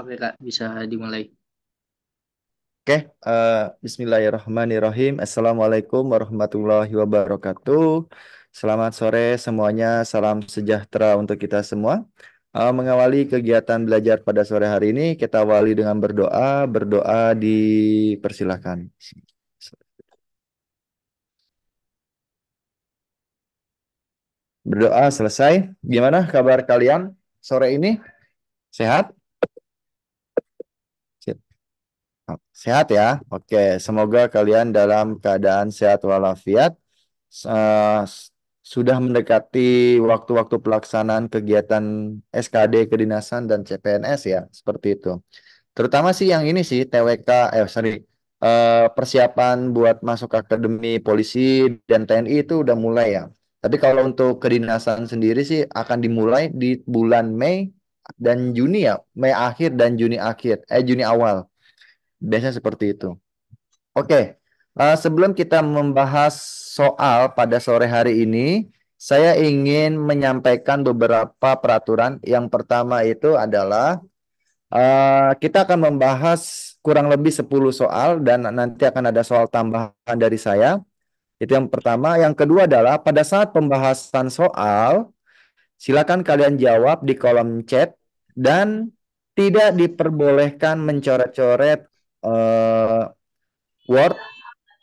Oke Kak, bisa dimulai. Oke, Bismillahirrahmanirrahim. Assalamualaikum warahmatullahi wabarakatuh. Selamat sore semuanya, salam sejahtera untuk kita semua. Mengawali kegiatan belajar pada sore hari ini, kita awali dengan berdoa. Berdoa dipersilahkan. Berdoa selesai. Gimana kabar kalian sore ini? Sehat? Sehat ya? Oke, semoga kalian dalam keadaan sehat walafiat. eh, Sudah mendekati waktu-waktu pelaksanaan kegiatan SKD kedinasan dan CPNS ya, seperti itu. Terutama sih yang ini sih TWK, sorry, persiapan buat masuk akademi polisi dan TNI itu udah mulai ya. Tapi kalau untuk kedinasan sendiri sih akan dimulai di bulan Mei dan Juni ya, Mei akhir dan Juni akhir, Juni awal. Biasanya seperti itu. Oke, sebelum kita membahas soal pada sore hari ini, saya ingin menyampaikan beberapa peraturan. Yang pertama itu adalah kita akan membahas kurang lebih 10 soal dan nanti akan ada soal tambahan dari saya. Itu yang pertama. Yang kedua adalah pada saat pembahasan soal, silakan kalian jawab di kolom chat dan tidak diperbolehkan mencoret-coret eh, Word,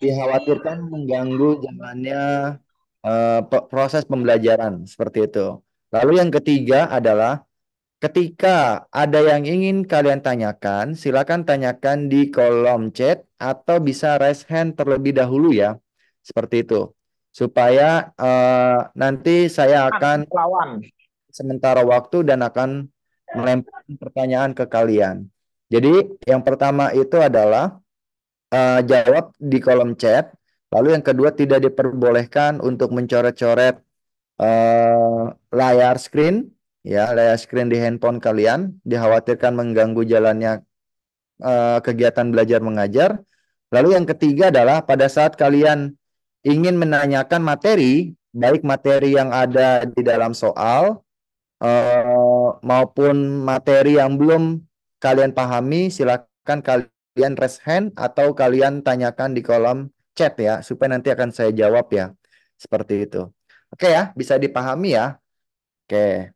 dikhawatirkan mengganggu jalannya proses pembelajaran seperti itu. Lalu yang ketiga adalah ketika ada yang ingin kalian tanyakan, silakan tanyakan di kolom chat atau bisa raise hand terlebih dahulu ya. Seperti itu. Supaya nanti saya akan Lawan. sementara waktu dan akan melempar pertanyaan ke kalian. Jadi yang pertama itu adalah jawab di kolom chat. Lalu yang kedua tidak diperbolehkan untuk mencoret-coret layar screen, ya layar screen di handphone kalian. Dikhawatirkan mengganggu jalannya kegiatan belajar mengajar. Lalu yang ketiga adalah pada saat kalian ingin menanyakan materi, baik materi yang ada di dalam soal maupun materi yang belum kalian pahami, silakan kalian raise hand atau kalian tanyakan di kolom chat ya, supaya nanti akan saya jawab ya. Seperti itu. Oke ya, bisa dipahami ya. Oke.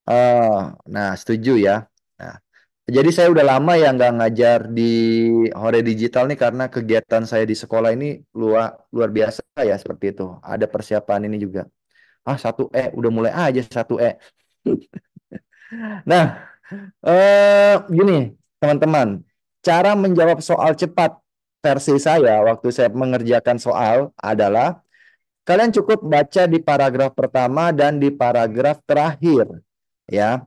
Oh, nah setuju ya. Nah, jadi saya udah lama ya nggak ngajar di Hore Digital nih karena kegiatan saya di sekolah ini luar luar biasa ya seperti itu. Ada persiapan ini juga. Satu udah mulai aja satu Nah, gini, teman-teman, cara menjawab soal cepat versi saya waktu saya mengerjakan soal adalah kalian cukup baca di paragraf pertama dan di paragraf terakhir, ya.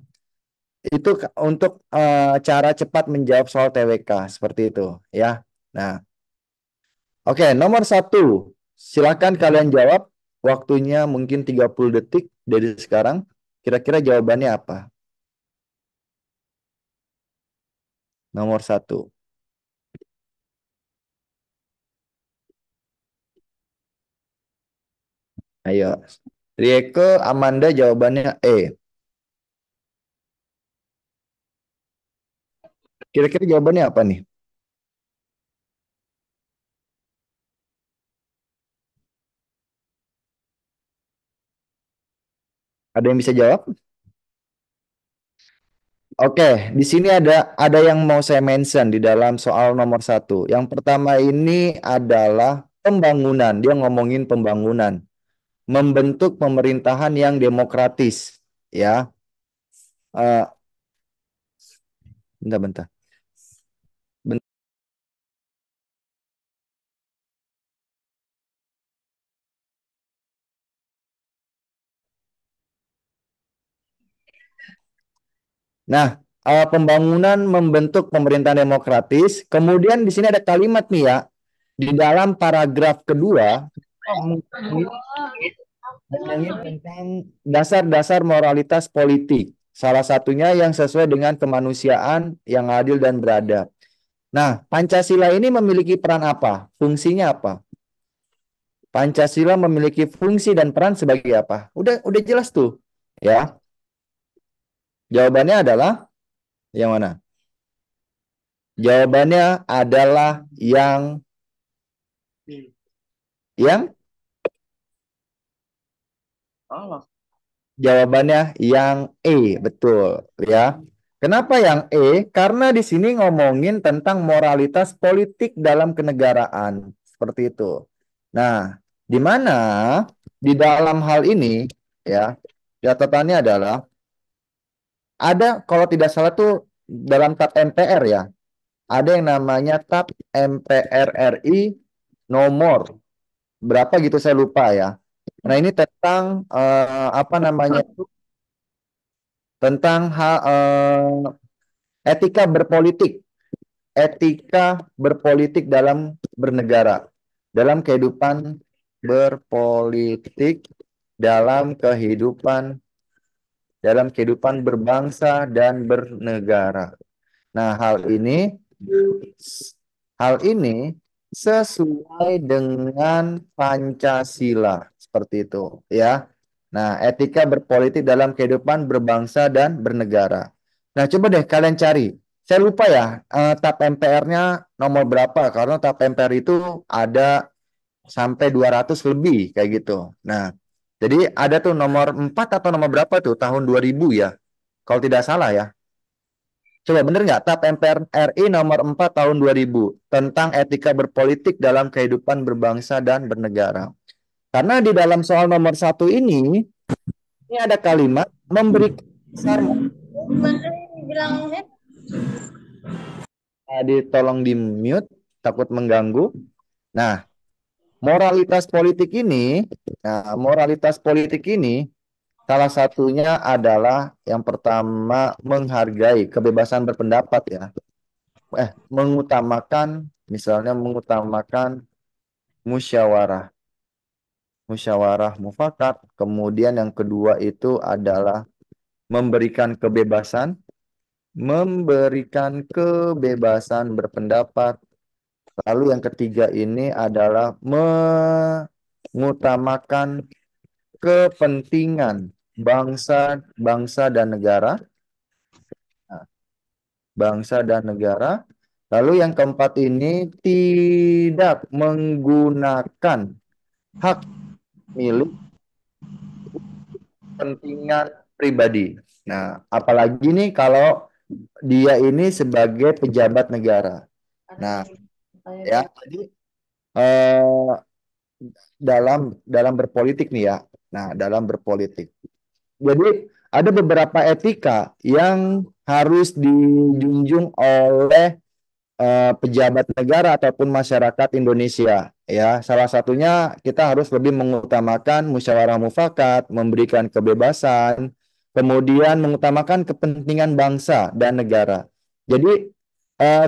Itu untuk cara cepat menjawab soal TWK seperti itu, ya. Nah, oke, nomor satu, silakan kalian jawab. Waktunya mungkin 30 detik dari sekarang. Kira-kira jawabannya apa? Nomor satu. Ayo. Rieko, Amanda jawabannya E. Kira-kira jawabannya apa nih? Ada yang bisa jawab? Oke, di sini ada yang mau saya mention di dalam soal nomor satu. Yang pertama ini adalah pembangunan. Dia ngomongin pembangunan, membentuk pemerintahan yang demokratis. Ya, Eh, bentar-bentar. Nah, pembangunan membentuk pemerintahan demokratis. Kemudian di sini ada kalimat nih ya, di dalam paragraf kedua ngomongin tentang dasar-dasar moralitas politik. Salah satunya yang sesuai dengan kemanusiaan yang adil dan beradab. Nah, Pancasila ini memiliki peran apa? Fungsinya apa? Pancasila memiliki fungsi dan peran sebagai apa? Udah jelas tuh. Ya. Jawabannya adalah yang mana? Jawabannya adalah yang jawabannya yang E, betul ya. Kenapa yang E? Karena di sini ngomongin tentang moralitas politik dalam kenegaraan, seperti itu. Nah, di mana di dalam hal ini ya, catatannya adalah ada kalau tidak salah tuh dalam TAP MPR ya, ada yang namanya TAP MPR RI nomor berapa gitu saya lupa ya. Nah, ini tentang apa namanya itu tentang hal etika berpolitik dalam bernegara, dalam kehidupan berpolitik dalam kehidupan berbangsa dan bernegara. Nah, hal ini sesuai dengan Pancasila seperti itu, ya. Nah, etika berpolitik dalam kehidupan berbangsa dan bernegara. Nah, coba deh kalian cari. Saya lupa ya, TAP MPR-nya nomor berapa karena TAP MPR itu ada sampai 200 lebih kayak gitu. Nah, jadi ada tuh nomor 4 atau nomor berapa tuh tahun 2000 ya. Kalau tidak salah ya. Coba bener nggak TAP MPR RI nomor 4 tahun 2000 tentang etika berpolitik dalam kehidupan berbangsa dan bernegara. Karena di dalam soal nomor satu ini ada kalimat memberi besar tolong di mute takut mengganggu. Nah, moralitas politik ini, moralitas politik ini salah satunya adalah yang pertama menghargai kebebasan berpendapat ya. Mengutamakan musyawarah musyawarah mufakat. Kemudian yang kedua itu adalah memberikan kebebasan berpendapat. Lalu yang ketiga ini adalah mengutamakan kepentingan bangsa dan negara. Nah, bangsa dan negara. Lalu yang keempat ini tidak menggunakan hak milik kepentingan pribadi. Nah, apalagi nih kalau dia ini sebagai pejabat negara. Nah, ya, jadi eh, dalam berpolitik nih ya. Nah, dalam berpolitik. Jadi ada beberapa etika yang harus dijunjung oleh pejabat negara ataupun masyarakat Indonesia ya. Salah satunya kita harus lebih mengutamakan musyawarah mufakat, memberikan kebebasan, kemudian mengutamakan kepentingan bangsa dan negara. Jadi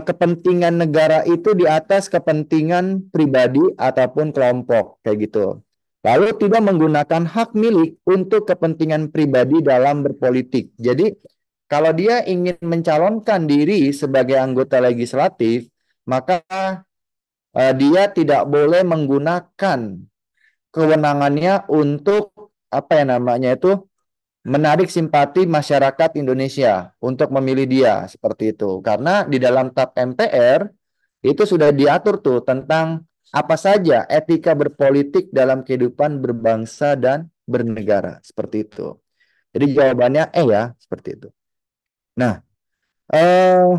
kepentingan negara itu di atas kepentingan pribadi ataupun kelompok kayak gitu. Lalu tidak menggunakan hak milik untuk kepentingan pribadi dalam berpolitik. Jadi kalau dia ingin mencalonkan diri sebagai anggota legislatif, maka dia tidak boleh menggunakan kewenangannya untuk apa ya namanya itu menarik simpati masyarakat Indonesia untuk memilih dia seperti itu. Karena di dalam TAP MPR itu sudah diatur tuh tentang apa saja etika berpolitik dalam kehidupan berbangsa dan bernegara seperti itu. Jadi jawabannya ya seperti itu. Nah, eh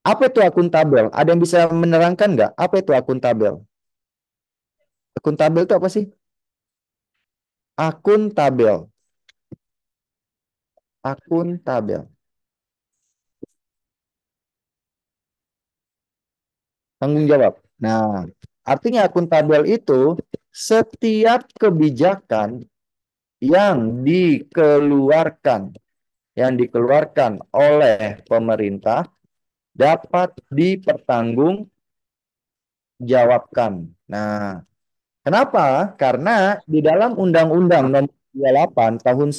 apa itu akuntabel? Ada yang bisa menerangkan nggak? Apa itu akuntabel? Akuntabel itu apa sih? Akuntabel. Akuntabel. Tanggung jawab. Nah, artinya akuntabel itu setiap kebijakan yang dikeluarkan oleh pemerintah dapat dipertanggungjawabkan. Nah, kenapa? Karena di dalam Undang-Undang Nomor 28 tahun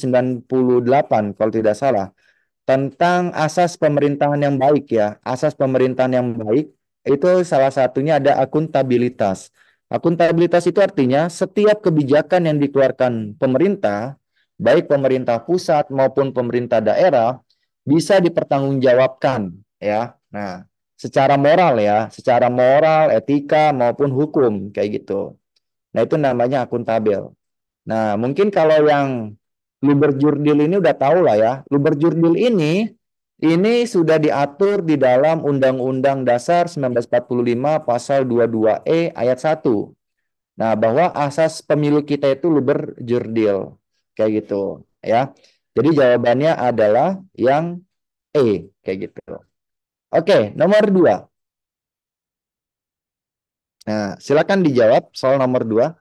98 kalau tidak salah tentang asas pemerintahan yang baik ya. Asas pemerintahan yang baik itu salah satunya ada akuntabilitas. Akuntabilitas itu artinya setiap kebijakan yang dikeluarkan pemerintah, baik pemerintah pusat maupun pemerintah daerah bisa dipertanggungjawabkan ya. Nah, secara moral ya, secara moral, etika maupun hukum kayak gitu. Nah, itu namanya akuntabel. Nah, mungkin kalau yang Luberjurdil ini udah tahu lah ya. Luberjurdil ini sudah diatur di dalam Undang-Undang Dasar 1945 pasal 22E ayat 1. Nah, bahwa asas pemilu kita itu Luberjurdil. Kayak gitu ya. Jadi jawabannya adalah yang E kayak gitu. Oke, nomor 2. Nah, silakan dijawab soal nomor 2.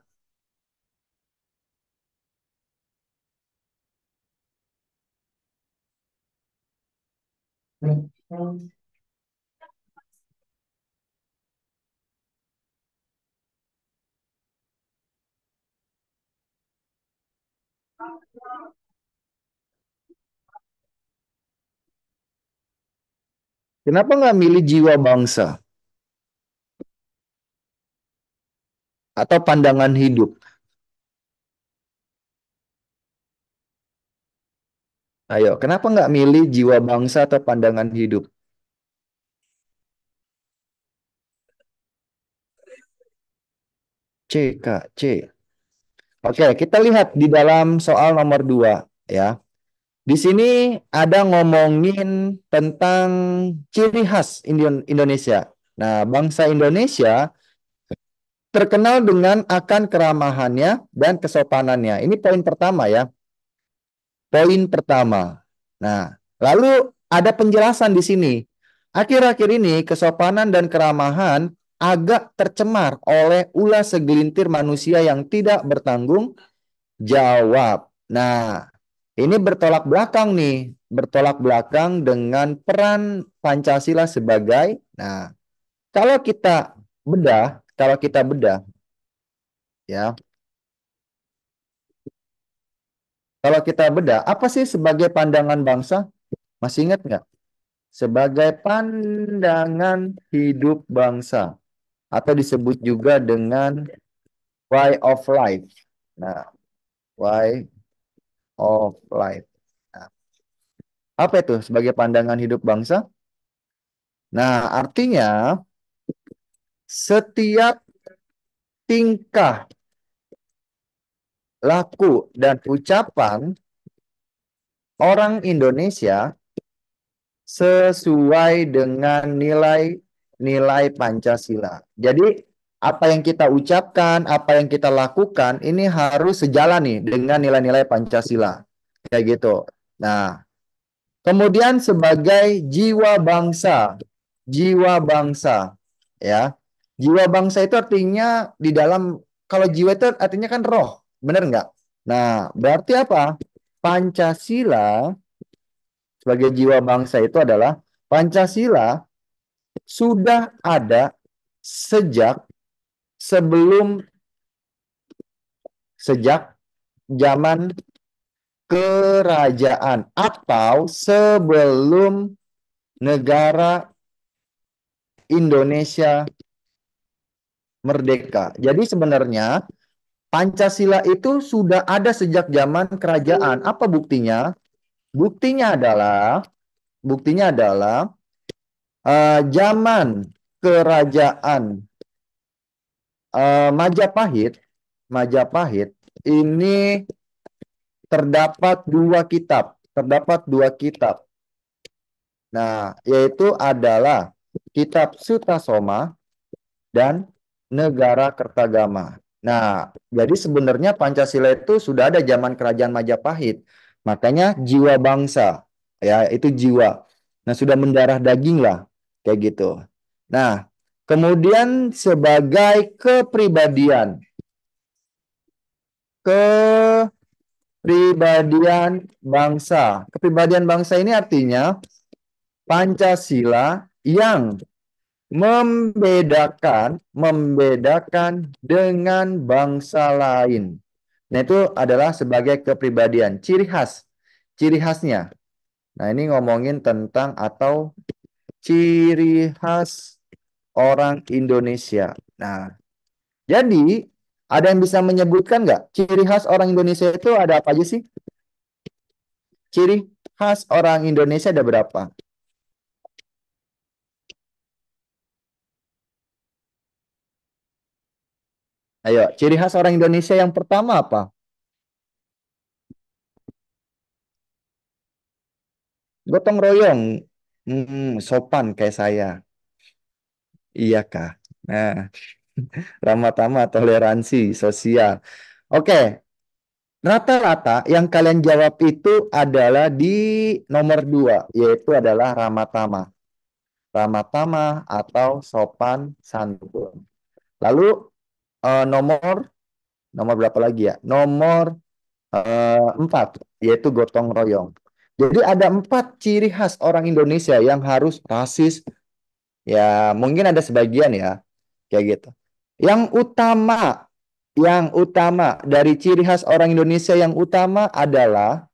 Kenapa nggak milih jiwa bangsa atau pandangan hidup? Ayo, kenapa nggak milih jiwa bangsa atau pandangan hidup? C, Kak, C. Oke, kita lihat di dalam soal nomor 2 ya. Di sini ada ngomongin tentang ciri khas Indonesia. Nah, bangsa Indonesia terkenal dengan akan keramahannya dan kesopanannya. Ini poin pertama ya. Poin pertama. Nah, lalu ada penjelasan di sini. Akhir-akhir ini kesopanan dan keramahan agak tercemar oleh ulah segelintir manusia yang tidak bertanggung jawab. Nah, ini bertolak belakang nih, bertolak belakang dengan peran Pancasila sebagai. Nah, kalau kita bedah ya, kalau kita bedah, apa sih sebagai pandangan bangsa? Masih ingat nggak? Sebagai pandangan hidup bangsa atau disebut juga dengan way of life. Nah, way of life. Nah, apa itu sebagai pandangan hidup bangsa? Nah, artinya setiap tingkah laku dan ucapan orang Indonesia sesuai dengan nilai-nilai Pancasila. Jadi apa yang kita ucapkan, apa yang kita lakukan ini harus sejalan nih dengan nilai-nilai Pancasila. Kayak gitu. Nah, kemudian sebagai jiwa bangsa ya. Jiwa bangsa itu artinya di dalam kalau jiwa itu artinya kan roh, bener nggak? Nah, berarti apa? Pancasila sebagai jiwa bangsa itu adalah Pancasila sudah ada sejak sebelum sejak zaman kerajaan atau sebelum negara Indonesia merdeka. Jadi sebenarnya Pancasila itu sudah ada sejak zaman kerajaan. Apa buktinya? Buktinya adalah buktinya adalah zaman kerajaan Majapahit, Majapahit ini terdapat dua kitab. Nah, yaitu adalah kitab Sutasoma dan Negara Kertagama. Nah, jadi sebenarnya Pancasila itu sudah ada zaman kerajaan Majapahit. Makanya jiwa bangsa, ya itu jiwa. Nah, sudah mendarah daging lah, kayak gitu. Nah, kemudian sebagai kepribadian bangsa. Kepribadian bangsa ini artinya Pancasila yang membedakan dengan bangsa lain. Nah, itu adalah sebagai kepribadian, ciri khasnya. Nah, ini ngomongin tentang atau ciri khas orang Indonesia. Nah, jadi ada yang bisa menyebutkan nggak ciri khas orang Indonesia itu ada apa aja sih? Ciri khas orang Indonesia ada berapa? Ayo, ciri khas orang Indonesia yang pertama apa? Gotong royong. Sopan kayak saya. Iya, Kak. Nah, ramah tamah, toleransi, sosial. Oke, rata-rata yang kalian jawab itu adalah di nomor dua, yaitu adalah ramah tamah. Ramah tamah atau sopan santun. Lalu nomor nomor berapa lagi ya? Nomor empat, yaitu gotong royong. Jadi ada empat ciri khas orang Indonesia yang harus rasis. Ya, mungkin ada sebagian ya, kayak gitu. Yang utama, yang utama dari ciri khas orang Indonesia yang utama adalah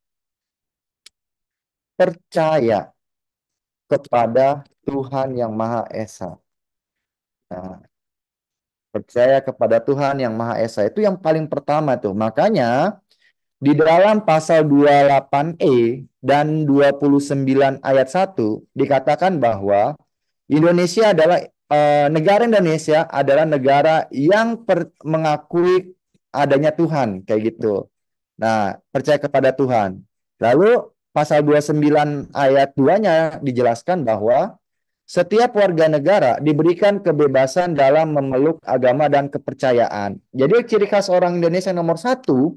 percaya kepada Tuhan yang Maha Esa. Nah, percaya kepada Tuhan yang Maha Esa itu yang paling pertama tuh. Makanya di dalam pasal 28E dan 29 ayat 1 dikatakan bahwa Indonesia adalah negara Indonesia adalah negara yang mengakui adanya Tuhan kayak gitu. Nah, percaya kepada Tuhan. Lalu pasal 29 ayat 2-nya dijelaskan bahwa setiap warga negara diberikan kebebasan dalam memeluk agama dan kepercayaan. Jadi ciri khas orang Indonesia nomor satu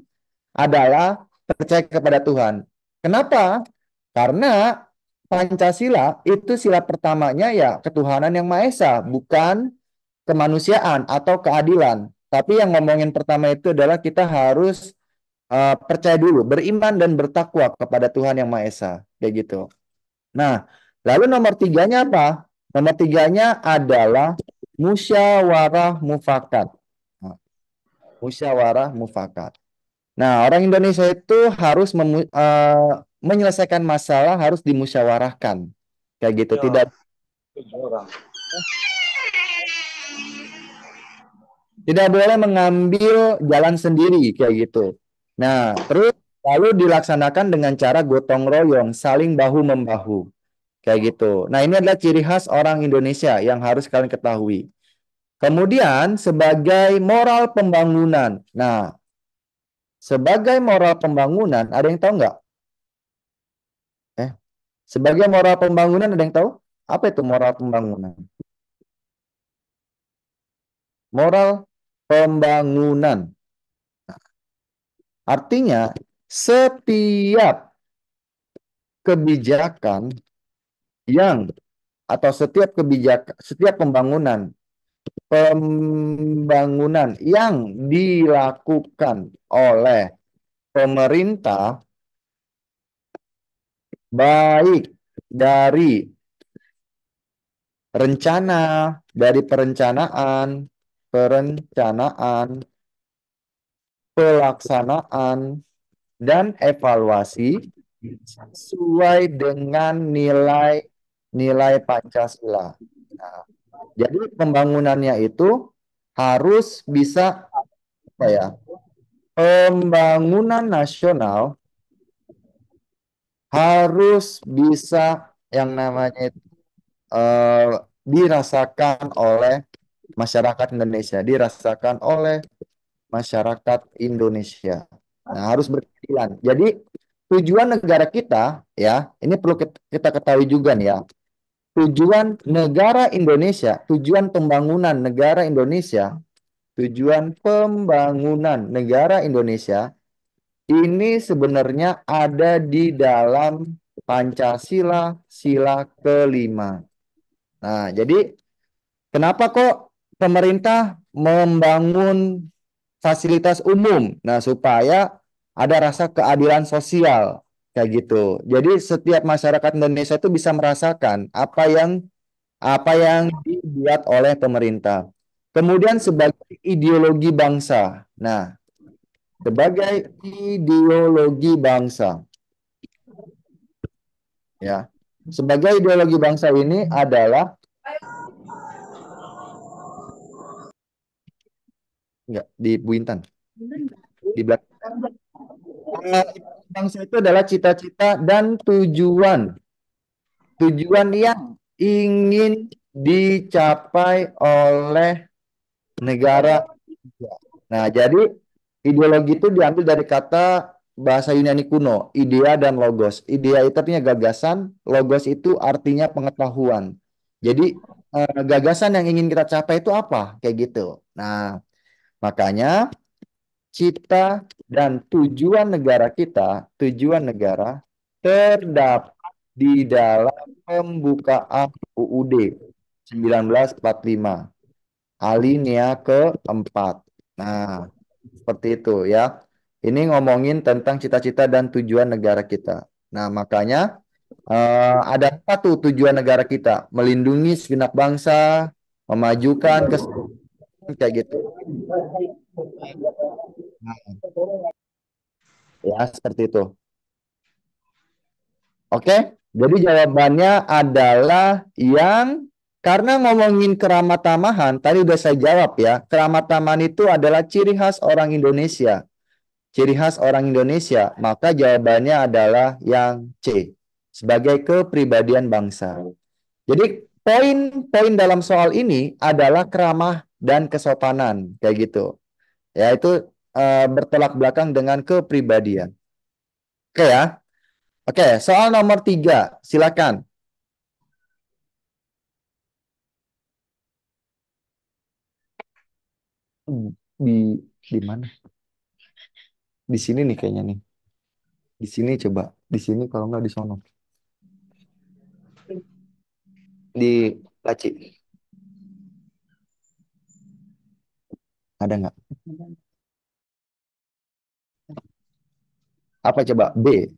adalah percaya kepada Tuhan. Kenapa? Karena Pancasila itu sila pertamanya ya ketuhanan yang Maha Esa, bukan kemanusiaan atau keadilan. Tapi yang ngomongin pertama itu adalah kita harus percaya dulu, beriman dan bertakwa kepada Tuhan yang Maha Esa, kayak gitu. Nah, lalu nomor tiganya apa? Nomor tiganya adalah musyawarah mufakat. Nah, musyawarah mufakat. Nah, orang Indonesia itu harus menyelesaikan masalah harus dimusyawarahkan. Kayak gitu. Tidak Ya, orang. tidak boleh mengambil jalan sendiri kayak gitu. Nah, terus lalu dilaksanakan dengan cara gotong royong, saling bahu membahu. Kayak gitu. Nah, ini adalah ciri khas orang Indonesia yang harus kalian ketahui. Kemudian sebagai moral pembangunan. Nah, sebagai moral pembangunan, ada yang tahu nggak? Eh, sebagai moral pembangunan ada yang tahu? Apa itu moral pembangunan? Moral pembangunan. Artinya setiap kebijakan yang atau setiap pembangunan yang dilakukan oleh pemerintah baik dari rencana, dari perencanaan, pelaksanaan, dan evaluasi sesuai dengan nilai-nilai Pancasila. Nah, jadi pembangunannya itu harus bisa apa ya? Pembangunan nasional harus bisa yang namanya itu dirasakan oleh masyarakat Indonesia, dirasakan oleh masyarakat Indonesia. Nah, harus berkeadilan. Jadi tujuan negara kita ya, ini perlu kita ketahui juga nih ya. Tujuan negara Indonesia, tujuan pembangunan negara Indonesia, tujuan pembangunan negara Indonesia ini sebenarnya ada di dalam Pancasila sila kelima. Nah, jadi kenapa kok pemerintah membangun fasilitas umum? Nah, supaya ada rasa keadilan sosial kayak gitu. Jadi setiap masyarakat Indonesia itu bisa merasakan apa yang dibuat oleh pemerintah. Kemudian sebagai ideologi bangsa. Nah, sebagai ideologi bangsa, ya. Sebagai ideologi bangsa ini adalah enggak di Bu Intan, di belakang. Bangsa itu adalah cita-cita dan tujuan yang ingin dicapai oleh negara. Nah, jadi ideologi itu diambil dari kata bahasa Yunani kuno, idea dan logos. Idea itu artinya gagasan, logos itu artinya pengetahuan. Jadi gagasan yang ingin kita capai itu apa? Kayak gitu. Nah, makanya cita dan tujuan negara kita, tujuan negara terdapat di dalam pembukaan UUD 1945, alinea keempat. Nah, seperti itu ya. Ini ngomongin tentang cita-cita dan tujuan negara kita. Nah, makanya ada apa tuh tujuan negara kita? Melindungi segenap bangsa, memajukan kayak gitu. Nah, ya, seperti itu. Oke, jadi jawabannya adalah yang karena ngomongin keramat tamahan, tadi udah saya jawab ya. Keramat tamahan itu adalah ciri khas orang Indonesia. Ciri khas orang Indonesia, maka jawabannya adalah yang C, sebagai kepribadian bangsa. Jadi poin-poin dalam soal ini adalah keramah dan kesopanan, kayak gitu. Ya, itu bertolak belakang dengan kepribadian. Oke ya. Oke, soal nomor 3, silakan. Di di mana? Di sini nih kayaknya nih. Di sini coba. Di sini kalau nggak di sono. Di laci. Ada nggak? Apa coba? B.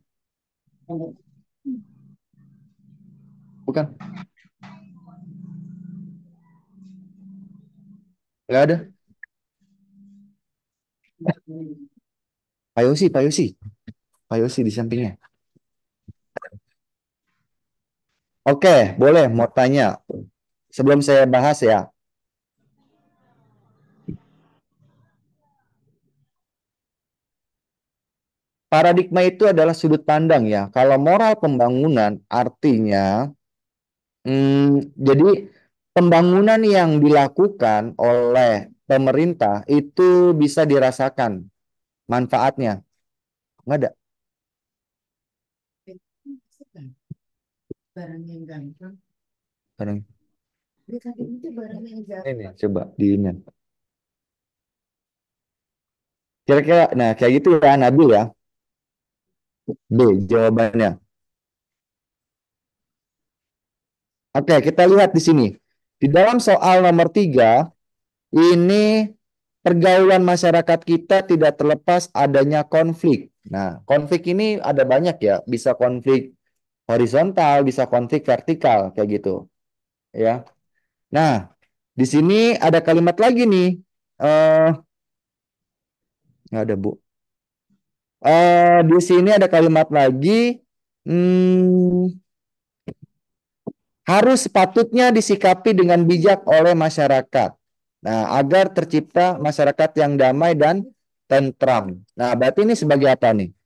Bukan? Nggak ada. Pak Yosi, Pak Yosi. Pak Yosi di sampingnya. Oke, boleh mau tanya. Sebelum saya bahas ya. Paradigma itu adalah sudut pandang ya. Kalau moral pembangunan artinya, jadi pembangunan yang dilakukan oleh pemerintah itu bisa dirasakan manfaatnya. Nggak ada. Barang. Ini coba di ini. Kira-kira, nah kayak gitu ya Nabil ya. B jawabannya. Oke, kita lihat di sini. Di dalam soal nomor 3, ini pergaulan masyarakat kita tidak terlepas adanya konflik. Nah, konflik ini ada banyak ya. Bisa konflik horizontal, bisa konflik vertikal, kayak gitu. Ya. Nah, di sini ada kalimat lagi nih. Eh, nggak ada, Bu. Di sini ada kalimat lagi. Hmm, harus sepatutnya disikapi dengan bijak oleh masyarakat. Nah, agar tercipta masyarakat yang damai dan tentram. Nah, berarti ini sebagai apa nih?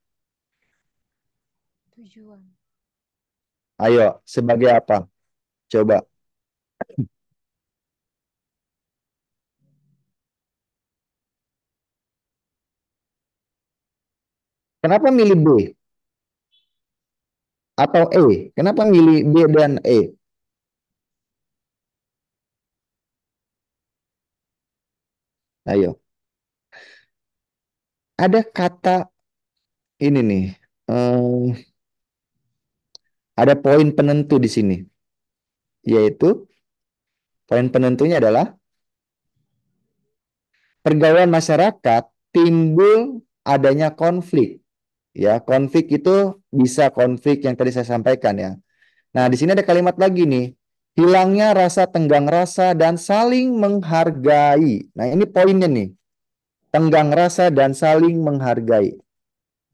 Tujuan. Ayo, sebagai apa? Coba. Kenapa milih B atau E? Kenapa milih B dan E? Ayo. Ada kata ini nih. eh, ada poin penentu di sini, yaitu poin penentunya adalah pergaulan masyarakat timbul adanya konflik. Ya, konflik itu bisa konflik yang tadi saya sampaikan ya. Nah, di sini ada kalimat lagi nih. Hilangnya rasa tenggang rasa dan saling menghargai. Nah, ini poinnya nih. Tenggang rasa dan saling menghargai.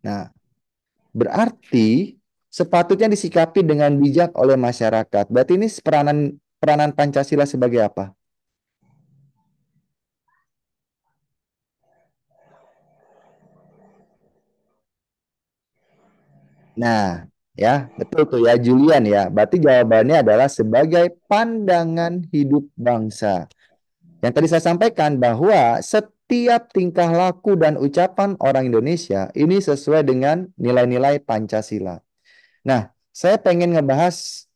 Nah, berarti sepatutnya disikapi dengan bijak oleh masyarakat. Berarti ini peranan peranan Pancasila sebagai apa? Nah, ya, betul tuh ya Julian ya. Berarti jawabannya adalah sebagai pandangan hidup bangsa. Yang tadi saya sampaikan bahwa setiap tingkah laku dan ucapan orang Indonesia ini sesuai dengan nilai-nilai Pancasila. Nah, saya pengen ngebahas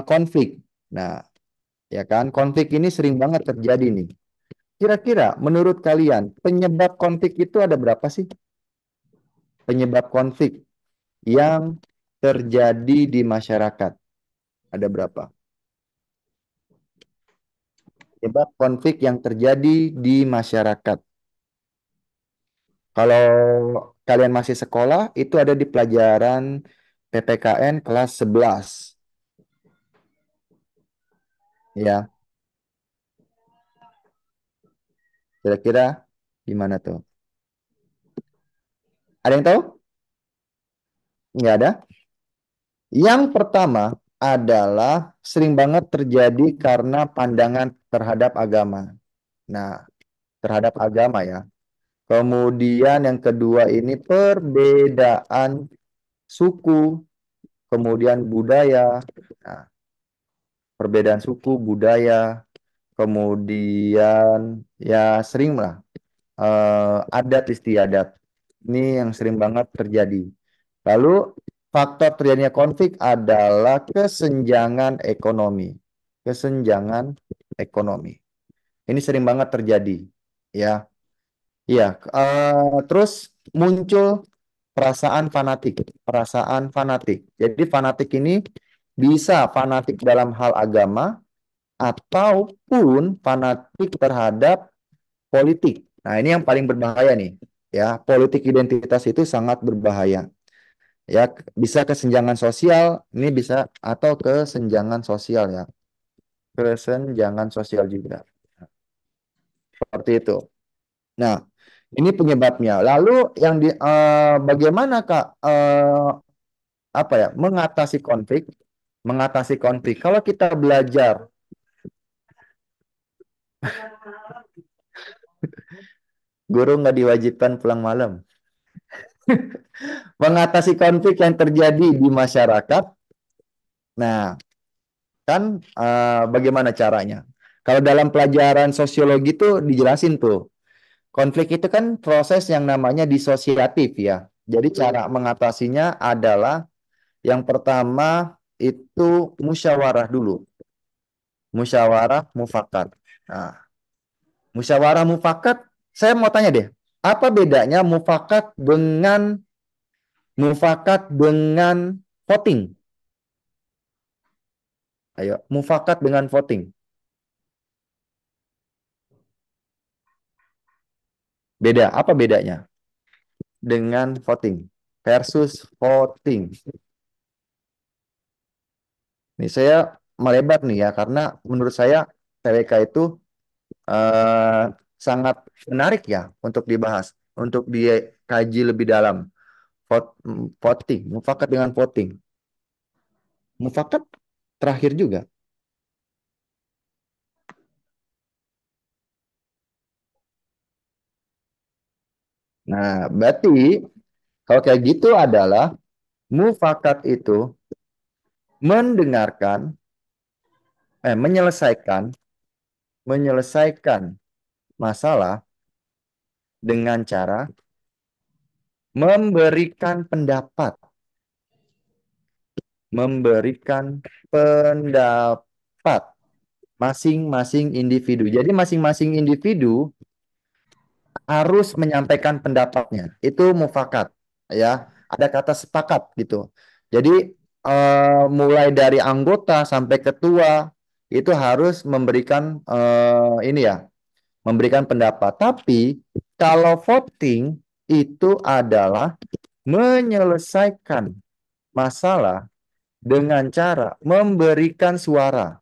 konflik. Nah, ya kan, konflik ini sering banget terjadi nih. Kira-kira menurut kalian penyebab konflik itu ada berapa sih? Penyebab konflik yang terjadi di masyarakat ada berapa? Penyebab konflik yang terjadi di masyarakat. Kalau kalian masih sekolah, itu ada di pelajaran PPKN kelas 11. Ya, kira-kira gimana tuh? Ada yang tahu? Nggak ada? Yang pertama adalah sering banget terjadi karena pandangan terhadap agama. Nah, terhadap agama ya. Kemudian yang kedua ini perbedaan suku, kemudian budaya. Nah, perbedaan suku, budaya, kemudian ya sering lah adat istiadat. Ini yang sering banget terjadi. Lalu faktor terjadinya konflik adalah kesenjangan ekonomi. Kesenjangan ekonomi. Ini sering banget terjadi. Ya, iya. Terus muncul perasaan fanatik. Perasaan fanatik. Jadi fanatik ini bisa fanatik dalam hal agama ataupun fanatik terhadap politik. Nah, ini yang paling berbahaya nih. Ya, politik identitas itu sangat berbahaya. Ya, bisa kesenjangan sosial, ini bisa atau kesenjangan sosial ya. Kesenjangan sosial juga. Seperti itu. Nah, ini penyebabnya. Lalu yang bagaimana Kak apa ya, mengatasi konflik? Mengatasi konflik. Kalau kita belajar, guru nggak diwajibkan pulang malam. Mengatasi konflik yang terjadi di masyarakat. Nah, kan bagaimana caranya? Kalau dalam pelajaran sosiologi itu dijelasin tuh, konflik itu kan proses yang namanya disosiatif ya. Jadi cara mengatasinya adalah yang pertama itu musyawarah dulu. Musyawarah mufakat. Nah, musyawarah mufakat, saya mau tanya deh, apa bedanya mufakat dengan voting? Ayo, mufakat dengan voting. Beda, apa bedanya dengan voting versus voting? Nih saya melebar nih ya, karena menurut saya TWK itu eh, sangat menarik ya untuk dibahas, untuk dikaji lebih dalam. Voting, mufakat dengan voting. Mufakat terakhir juga. Nah, berarti kalau kayak gitu adalah mufakat itu mendengarkan, menyelesaikan masalah dengan cara memberikan pendapat, memberikan pendapat masing-masing individu. Jadi masing-masing individu harus menyampaikan pendapatnya. Itu mufakat, ya. Ada kata sepakat gitu. Jadi mulai dari anggota sampai ketua itu harus memberikan ini ya, memberikan pendapat. Tapi kalau voting itu adalah menyelesaikan masalah dengan cara memberikan suara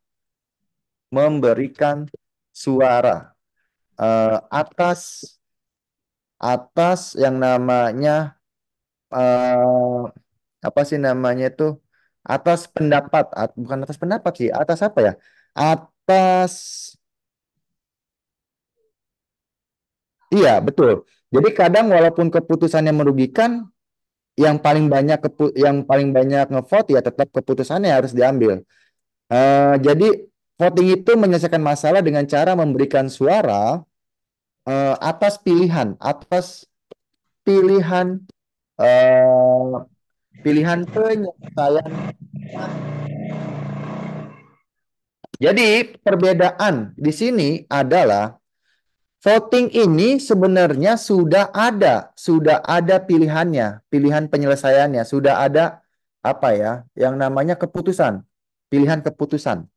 atas yang namanya eh, apa sih namanya itu, atas pendapat, bukan atas pendapat sih, atas apa ya? Atas, iya betul. Jadi kadang walaupun keputusannya merugikan, yang paling banyak ngevote ya tetap keputusannya harus diambil. Jadi voting itu menyelesaikan masalah dengan cara memberikan suara atas pilihan eh, pilihan penyelesaian. Jadi perbedaan di sini adalah voting ini sebenarnya sudah ada pilihannya, pilihan penyelesaiannya, sudah ada apa ya, yang namanya keputusan, pilihan keputusan.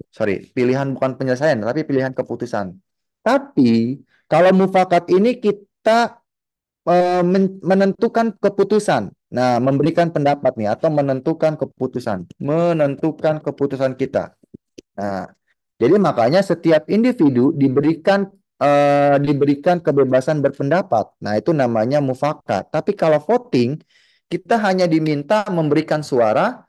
Sorry, pilihan bukan penyelesaian, tapi pilihan keputusan. Tapi kalau mufakat ini kita menentukan keputusan. Nah, memberikan pendapat nih atau menentukan keputusan kita. Nah, jadi makanya setiap individu diberikan kebebasan berpendapat. Nah, itu namanya mufakat. Tapi kalau voting, kita hanya diminta memberikan suara.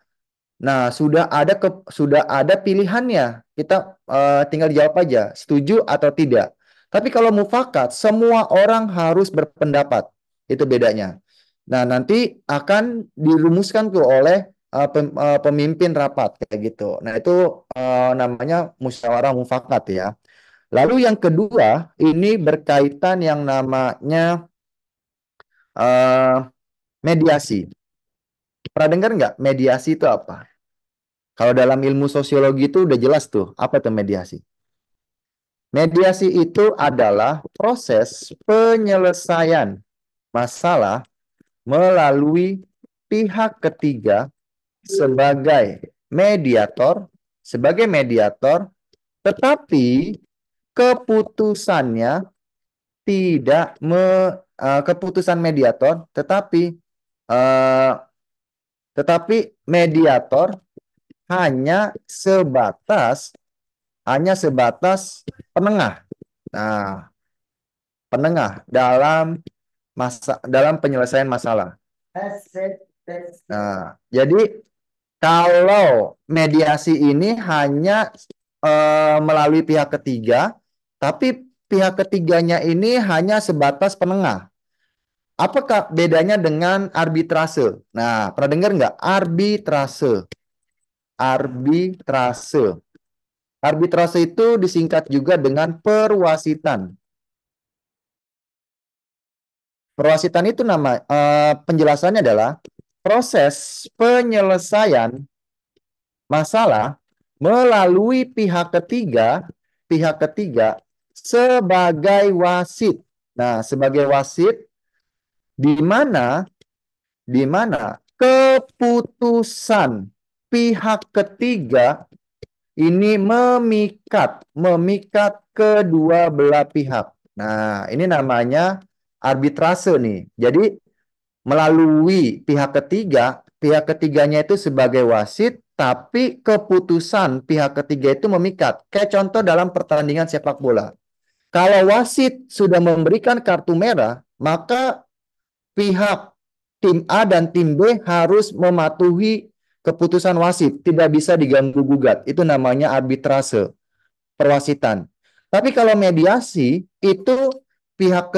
Nah, sudah ada pilihannya. Kita tinggal jawab aja, setuju atau tidak. Tapi kalau mufakat, semua orang harus berpendapat. Itu bedanya. Nah, nanti akan dirumuskan tuh oleh pemimpin rapat kayak gitu. Nah, itu namanya musyawarah mufakat ya. Lalu yang kedua, ini berkaitan yang namanya eh, mediasi. Pernah dengar nggak mediasi itu apa? Kalau dalam ilmu sosiologi itu udah jelas tuh, apa itu mediasi? Mediasi itu adalah proses penyelesaian masalah melalui pihak ketiga sebagai mediator, sebagai mediator, tetapi keputusannya tidak keputusan mediator, eh, tetapi mediator hanya sebatas penengah. Nah, penengah dalam penyelesaian masalah. Nah, jadi kalau mediasi ini hanya melalui pihak ketiga, tapi pihak ketiganya ini hanya sebatas penengah. Apakah bedanya dengan arbitrase? Nah, pernah dengar nggak? Arbitrase. Arbitrase. Arbitrase itu disingkat juga dengan perwasitan. Perwasitan itu penjelasannya adalah proses penyelesaian masalah melalui pihak ketiga sebagai wasit. Nah, sebagai wasit di mana keputusan pihak ketiga ini memikat kedua belah pihak. Nah, ini namanya arbitrase nih. Jadi melalui pihak ketiganya itu sebagai wasit, tapi keputusan pihak ketiga itu memikat. Kayak contoh dalam pertandingan sepak bola. Kalau wasit sudah memberikan kartu merah, maka pihak tim A dan tim B harus mematuhi keputusan wasit, tidak bisa diganggu gugat. Itu namanya arbitrase, perwasitan. Tapi kalau mediasi itu pihak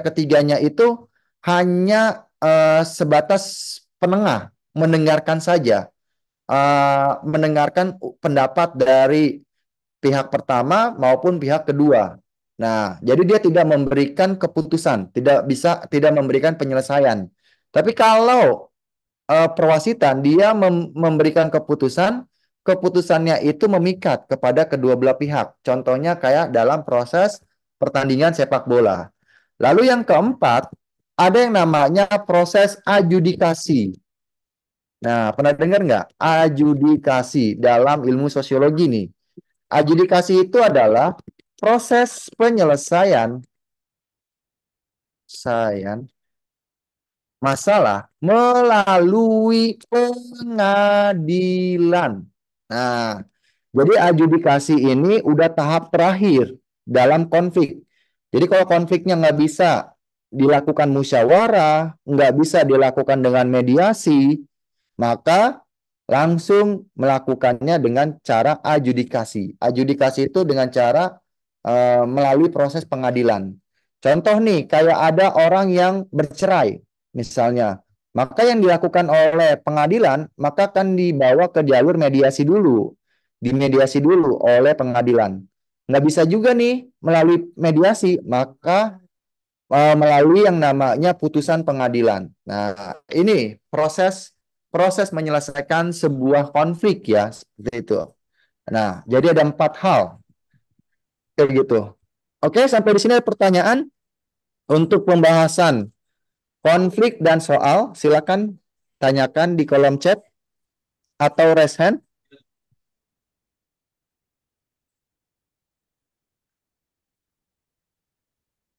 ketiganya itu hanya sebatas penengah, mendengarkan saja, mendengarkan pendapat dari pihak pertama maupun pihak kedua. Nah, jadi dia tidak memberikan keputusan, tidak memberikan penyelesaian. Tapi kalau perwasitan, dia memberikan keputusan, keputusannya itu memikat kepada kedua belah pihak. Contohnya kayak dalam proses pertandingan sepak bola. Lalu yang keempat, ada yang namanya proses adjudikasi. Nah, pernah dengar nggak? Adjudikasi dalam ilmu sosiologi nih. Adjudikasi itu adalah proses penyelesaian masalah melalui pengadilan. Nah, jadi adjudikasi ini udah tahap terakhir dalam konflik. Jadi kalau konfliknya nggak bisa dilakukan musyawarah, nggak bisa dilakukan dengan mediasi, maka langsung melakukannya dengan cara adjudikasi. Adjudikasi itu dengan cara melalui proses pengadilan. Contoh nih, kayak ada orang yang bercerai, misalnya. Maka yang dilakukan oleh pengadilan, maka akan dibawa ke jalur mediasi dulu. Dimediasi dulu oleh pengadilan. Nggak bisa juga nih melalui mediasi, maka melalui yang namanya putusan pengadilan. Nah, ini proses proses menyelesaikan sebuah konflik ya, seperti itu. Nah, jadi ada 4 hal kayak gitu. Oke, sampai di sini ada pertanyaan untuk pembahasan konflik dan soal. Silakan tanyakan di kolom chat atau raise hand.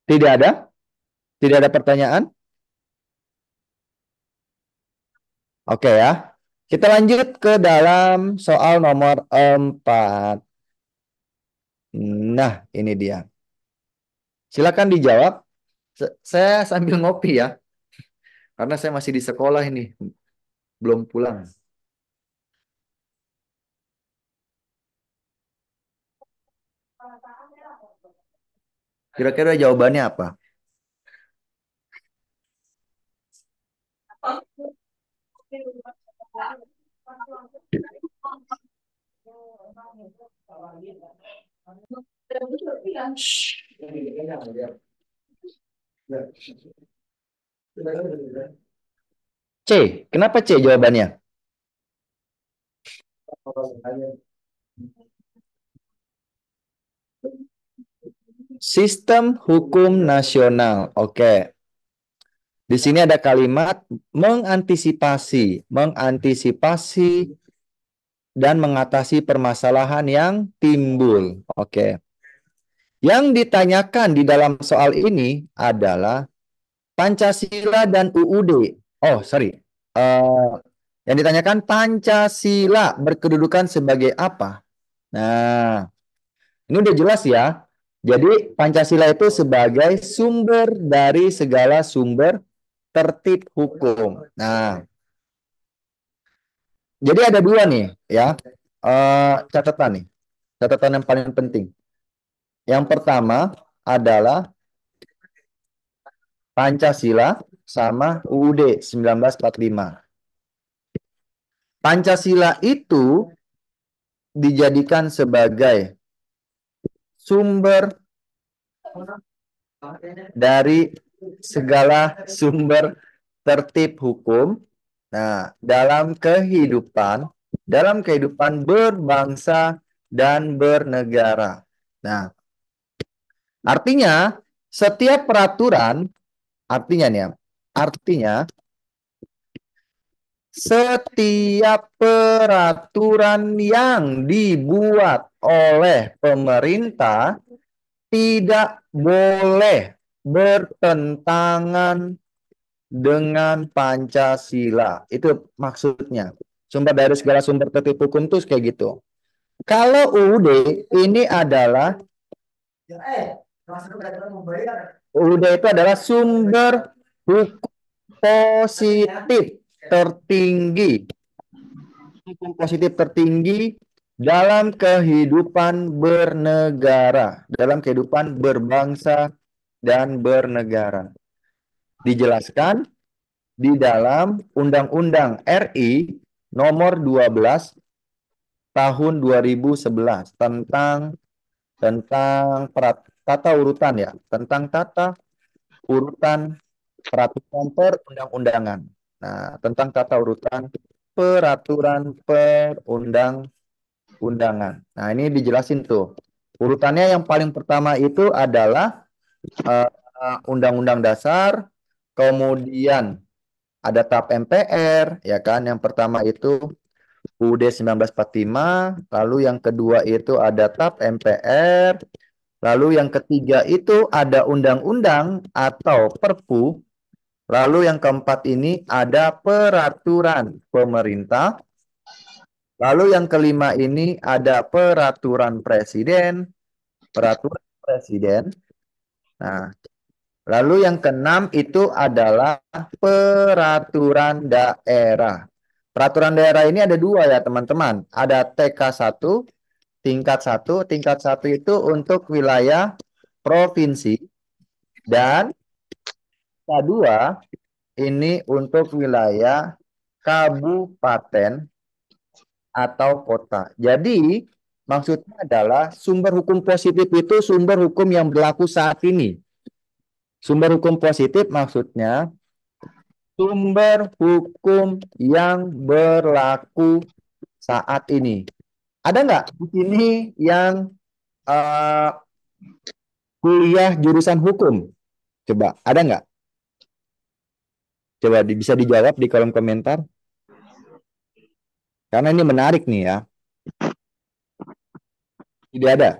Tidak ada? Tidak ada pertanyaan? Oke ya. Kita lanjut ke dalam soal nomor 4. Nah, ini dia. Silakan dijawab. Saya sambil ngopi ya, karena saya masih di sekolah ini, belum pulang. Kira-kira jawabannya apa? C. Kenapa C jawabannya? Sistem hukum nasional. Oke. Di sini ada kalimat mengantisipasi, mengantisipasi dan mengatasi permasalahan yang timbul. Oke. Yang ditanyakan di dalam soal ini adalah Pancasila dan UUD. Oh, sorry. Eh, yang ditanyakan Pancasila berkedudukan sebagai apa? Nah, ini udah jelas ya. Jadi Pancasila itu sebagai sumber dari segala sumber tertib hukum. Nah, jadi ada dua nih ya, catatan nih, catatan yang paling penting. Yang pertama adalah Pancasila sama UUD 1945. Pancasila itu dijadikan sebagai sumber dari segala sumber tertib hukum. Nah, dalam kehidupan berbangsa dan bernegara. Nah, artinya setiap peraturan, artinya nih, ya, artinya setiap peraturan yang dibuat oleh pemerintah tidak boleh bertentangan dengan Pancasila. Itu maksudnya. Sumber dari segala sumber tertib hukum itu kayak gitu. Kalau UUD ini adalah UUD itu adalah sumber hukum positif tertinggi. Hukum positif tertinggi dalam kehidupan bernegara, dalam kehidupan berbangsa dan bernegara. Dijelaskan di dalam Undang-Undang RI nomor 12 tahun 2011 tentang tata urutan ya, tentang tata urutan peraturan perundang-undangan. Nah, tentang tata urutan peraturan perundang-undangan. Nah, ini dijelasin tuh. Urutannya yang paling pertama itu adalah eh, Undang-Undang Dasar, kemudian ada TAP MPR, ya kan? Yang pertama itu UUD 1945, lalu yang kedua itu ada TAP MPR, lalu yang ketiga itu ada undang-undang atau Perpu, lalu yang keempat ini ada peraturan pemerintah, lalu yang kelima ini ada peraturan presiden, peraturan presiden. Nah, lalu yang keenam itu adalah peraturan daerah. Peraturan daerah ini ada dua ya teman-teman. Ada TK1, tingkat satu itu untuk wilayah provinsi, dan K2 ini untuk wilayah kabupaten atau kota. Jadi Maksudnya adalah sumber hukum positif itu sumber hukum yang berlaku saat ini. Sumber hukum positif maksudnya sumber hukum yang berlaku saat ini. Ada nggak di sini yang eh, kuliah jurusan hukum? Coba, ada nggak? Coba bisa dijawab di kolom komentar. Karena ini menarik nih ya. Tidak ada?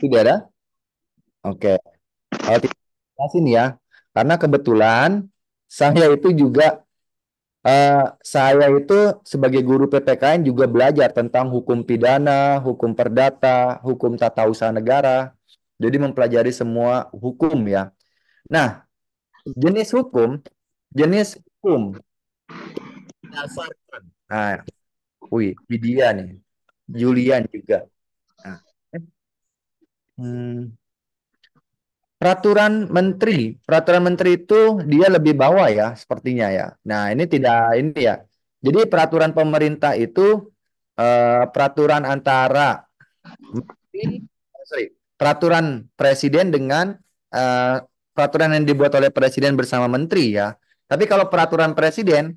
Tidak ada? Oke. Kalau tidak jelasin ya. Karena kebetulan saya itu juga saya itu sebagai guru PPKN juga belajar tentang hukum pidana, hukum perdata, hukum tata usaha negara. Jadi mempelajari semua hukum ya. Nah, jenis hukum, jenis hukum berdasarkan. Nah, wih, Widya nih, Julian juga. Nah, hmm, peraturan menteri itu dia lebih bawah ya, sepertinya ya. Nah, ini tidak ini ya. Jadi peraturan pemerintah itu peraturan antara sorry, peraturan presiden dengan eh, peraturan yang dibuat oleh presiden bersama menteri ya. Tapi kalau peraturan presiden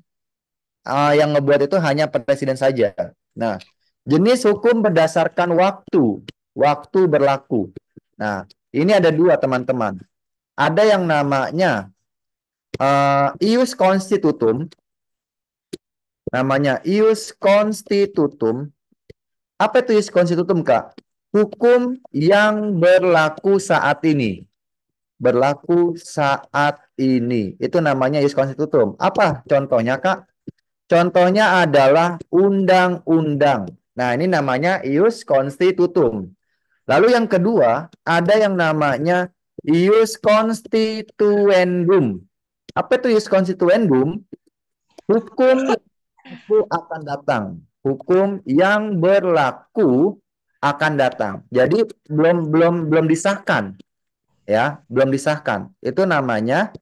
yang ngebuat itu hanya presiden saja. Nah, jenis hukum berdasarkan waktu berlaku. Nah, ini ada dua teman-teman. Ada yang namanya ius constitutum, namanya ius constitutum. Apa itu ius constitutum, Kak? Hukum yang berlaku saat ini. Berlaku saat ini. Itu namanya ius constitutum. Apa contohnya, Kak? Contohnya adalah undang-undang. Nah, ini namanya ius constitutum. Lalu yang kedua, ada yang namanya ius constituendum. Apa itu ius constituendum? Hukum itu akan datang. Hukum yang berlaku akan datang. Jadi belum disahkan ya, belum disahkan. Itu namanya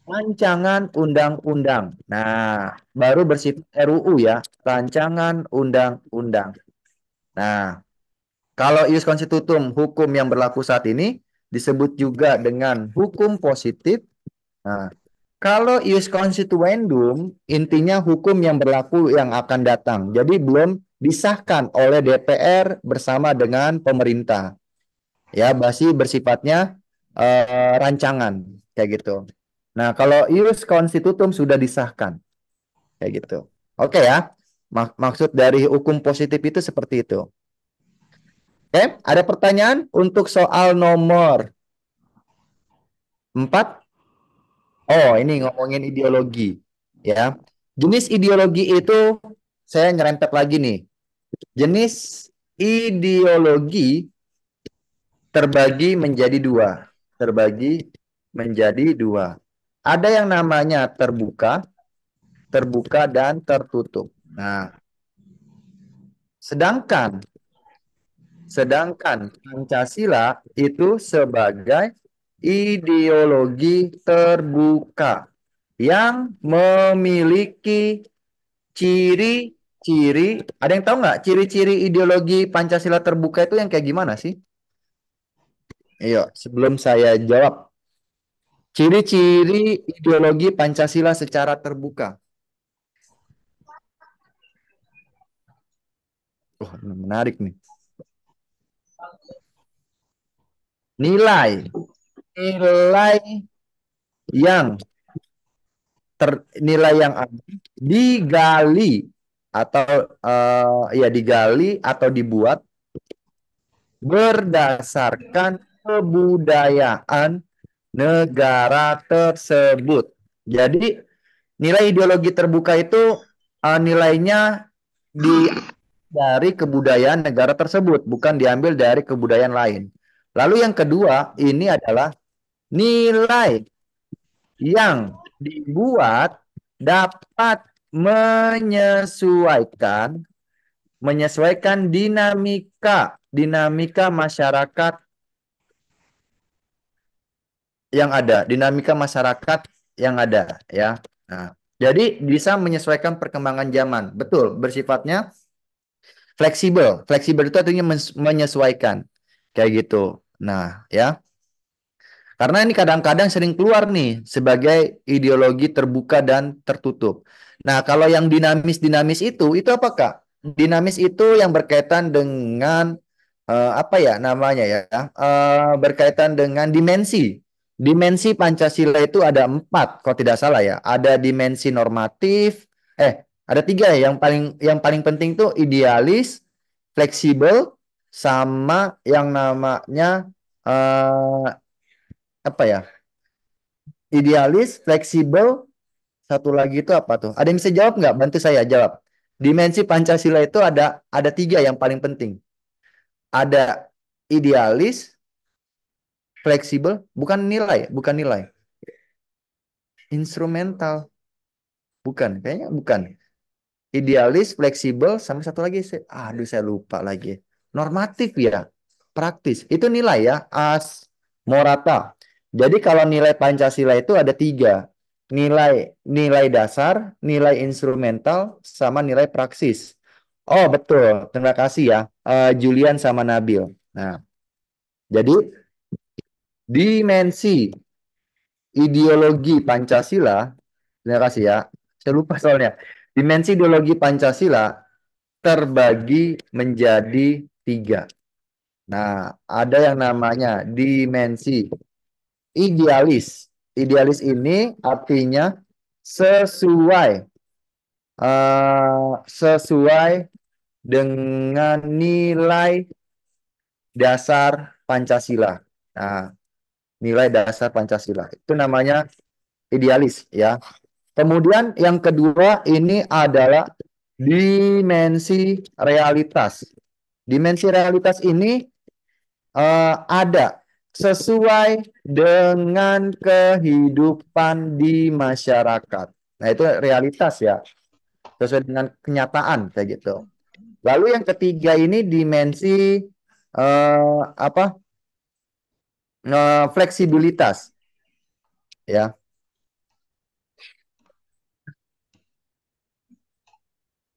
rancangan undang-undang. Nah, baru bersifat RUU ya, rancangan undang-undang. Nah, kalau ius constitutum hukum yang berlaku saat ini disebut juga dengan hukum positif. Nah, kalau ius constituendum intinya hukum yang berlaku yang akan datang. Jadi belum disahkan oleh DPR bersama dengan pemerintah. Ya, masih bersifatnya rancangan kayak gitu. Nah, kalau ius constitutum sudah disahkan kayak gitu. Oke ya. Maksud dari hukum positif itu seperti itu. Oke, ada pertanyaan untuk soal nomor 4. Oh, ini ngomongin ideologi ya. Jenis ideologi itu saya nyerempet lagi nih. Jenis ideologi terbagi menjadi dua. Terbagi menjadi dua. Ada yang namanya terbuka dan tertutup. Nah, sedangkan sedangkan Pancasila itu sebagai ideologi terbuka yang memiliki ciri-ciri. Ada yang tahu nggak ciri-ciri ideologi Pancasila terbuka itu yang kayak gimana sih? Ayo, sebelum saya jawab. Ciri-ciri ideologi Pancasila secara terbuka. Oh, ini menarik nih. Nilai. Nilai yang nilai yang ada digali atau ya digali atau dibuat berdasarkan kebudayaan negara tersebut. Jadi nilai ideologi terbuka itu nilainya di dari kebudayaan negara tersebut, bukan diambil dari kebudayaan lain. Lalu yang kedua, ini adalah nilai yang dibuat dapat menyesuaikan dinamika dinamika masyarakat yang ada, dinamika masyarakat yang ada ya. Nah, Jadi bisa menyesuaikan perkembangan zaman. Betul, bersifatnya fleksibel. Fleksibel itu artinya menyesuaikan. Kayak gitu. Nah, ya. Karena ini kadang-kadang sering keluar nih sebagai ideologi terbuka dan tertutup. Nah, kalau yang dinamis-dinamis itu apa, Kak? Dinamis itu yang berkaitan dengan apa ya namanya ya? Berkaitan dengan dimensi. Dimensi Pancasila itu ada 4, kalau tidak salah ya. Ada dimensi normatif, ada 3 ya. Yang paling penting tuh idealis, fleksibel, sama yang namanya eh, apa ya? Idealis, fleksibel, satu lagi itu apa tuh? Ada yang bisa jawab nggak? Bantu saya jawab. Dimensi Pancasila itu ada 3 yang paling penting. Ada idealis, fleksibel, bukan nilai, instrumental, bukan, kayaknya bukan. Idealis, fleksibel, sama satu lagi, aduh saya lupa lagi. Normatif ya, praktis. Itu nilai ya, as, morata. Jadi kalau nilai Pancasila itu ada 3. Nilai dasar, nilai instrumental, sama nilai praksis. Oh betul, terima kasih ya, Julian sama Nabil. Nah, jadi dimensi ideologi Pancasila, terima kasih ya, saya lupa soalnya. Dimensi ideologi Pancasila terbagi menjadi 3. Nah, ada yang namanya dimensi idealis. Idealis ini artinya sesuai sesuai dengan nilai dasar Pancasila. Nah, nilai dasar Pancasila itu namanya idealis ya. Kemudian yang kedua ini adalah dimensi realitas. Dimensi realitas ini ada sesuai dengan kehidupan di masyarakat. Nah, itu realitas ya, sesuai dengan kenyataan kayak gitu. Lalu yang ketiga ini dimensi apa? Fleksibilitas ya.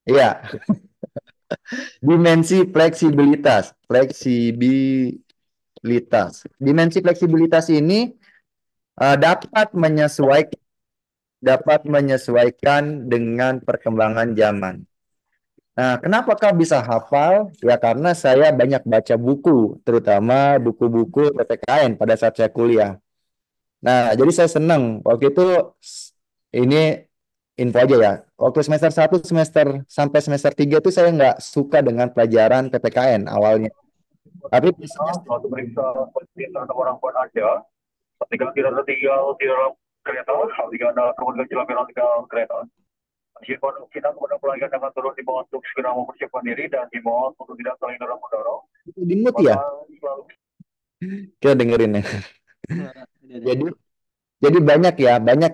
Iya, dimensi fleksibilitas. Dimensi fleksibilitas ini dapat menyesuaikan dengan perkembangan zaman. Nah, kenapa Kak bisa hafal? Ya karena saya banyak baca buku, terutama buku-buku PPKN pada saat saya kuliah. Nah, jadi saya senang. Waktu itu ini info aja ya. Waktu semester 1 sampai semester 3 itu saya nggak suka dengan pelajaran PPKN awalnya. Tapi di semester Waktu periksa pintar orang pun ada, tinggal tinggal tinggal di dalam kereta, tinggal ada kemudian jalan tinggal kereta. Kita kepada pelanggan akan turun di bawah untuk segera mempersiapkan diri dan di bawah untuk tidak saling dorong mendorong. itu di mood ya, Maka selalu kita dengerin ya. Jadi Jadi banyak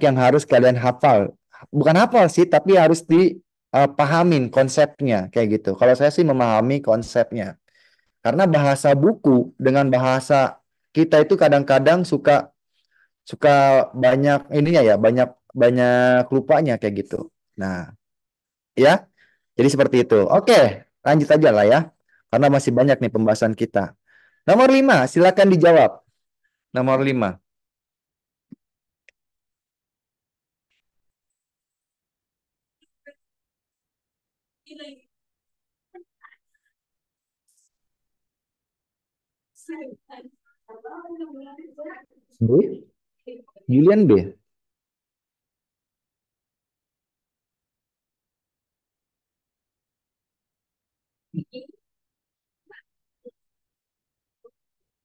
yang harus kalian hafal. Bukan hafal sih, tapi harus dipahamin konsepnya kayak gitu. Kalau saya sih memahami konsepnya. Karena bahasa buku dengan bahasa kita itu kadang-kadang suka suka banyak ininya ya, banyak banyak lupanya kayak gitu. Nah, ya. Jadi seperti itu. Oke, lanjut aja lah ya. Karena masih banyak nih pembahasan kita. Nomor 5, silakan dijawab. Nomor 5. B. Julian B.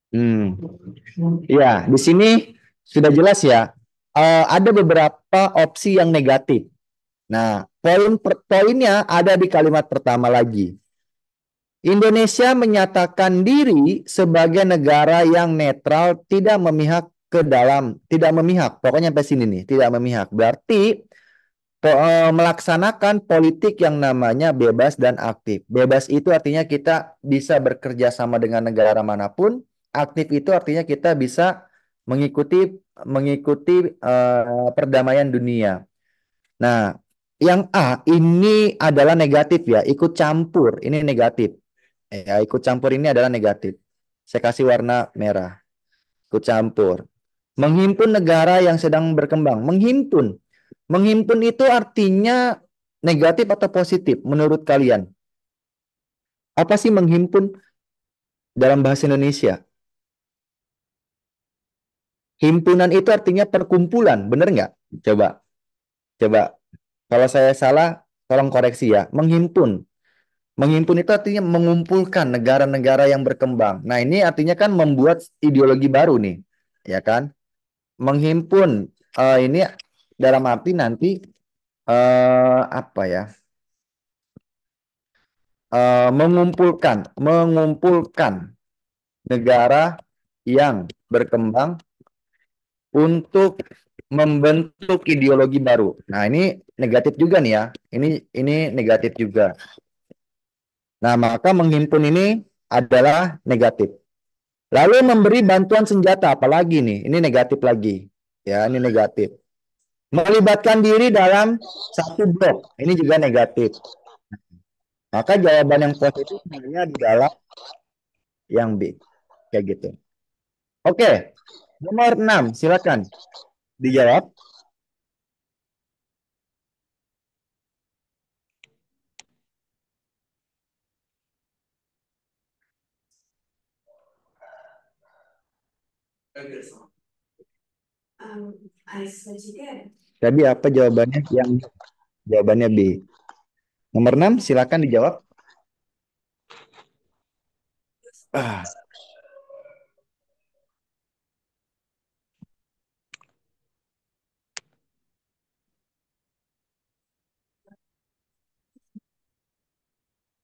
Hmm. Ya, di sini sudah jelas ya. Ada beberapa opsi yang negatif. Nah, poinnya ada di kalimat pertama lagi. Indonesia menyatakan diri sebagai negara yang netral, tidak memihak ke dalam, tidak memihak. Pokoknya sampai sini nih, tidak memihak. Berarti melaksanakan politik yang namanya bebas dan aktif. Bebas itu artinya kita bisa bekerja sama dengan negara manapun. Aktif itu artinya kita bisa mengikuti mengikuti perdamaian dunia. Nah, yang A ini adalah negatif ya, ikut campur. Ini negatif. Ya, ikut campur ini adalah negatif. Saya kasih warna merah. Ikut campur. Menghimpun negara yang sedang berkembang. Menghimpun. Menghimpun itu artinya negatif atau positif menurut kalian? Apa sih menghimpun dalam bahasa Indonesia? Himpunan itu artinya perkumpulan, bener nggak? Coba, coba. Kalau saya salah, tolong koreksi ya. Menghimpun. Menghimpun itu artinya mengumpulkan negara-negara yang berkembang. Nah, ini artinya kan membuat ideologi baru nih, ya kan? Menghimpun ini dalam arti nanti apa ya? Mengumpulkan negara yang berkembang untuk membentuk ideologi baru. Nah, ini negatif juga nih ya. Ini negatif juga. Nah, maka menghimpun ini adalah negatif. Lalu memberi bantuan senjata, apalagi nih? Ini negatif lagi. Ya, ini negatif. Melibatkan diri dalam satu blok, ini juga negatif. Maka jawaban yang positif sebenarnya di dalam yang B. Kayak gitu. Oke, nomor 6, silakan dijawab. Tadi apa jawabannya? Yang jawabannya B. Nomor 6, silakan dijawab. Ah,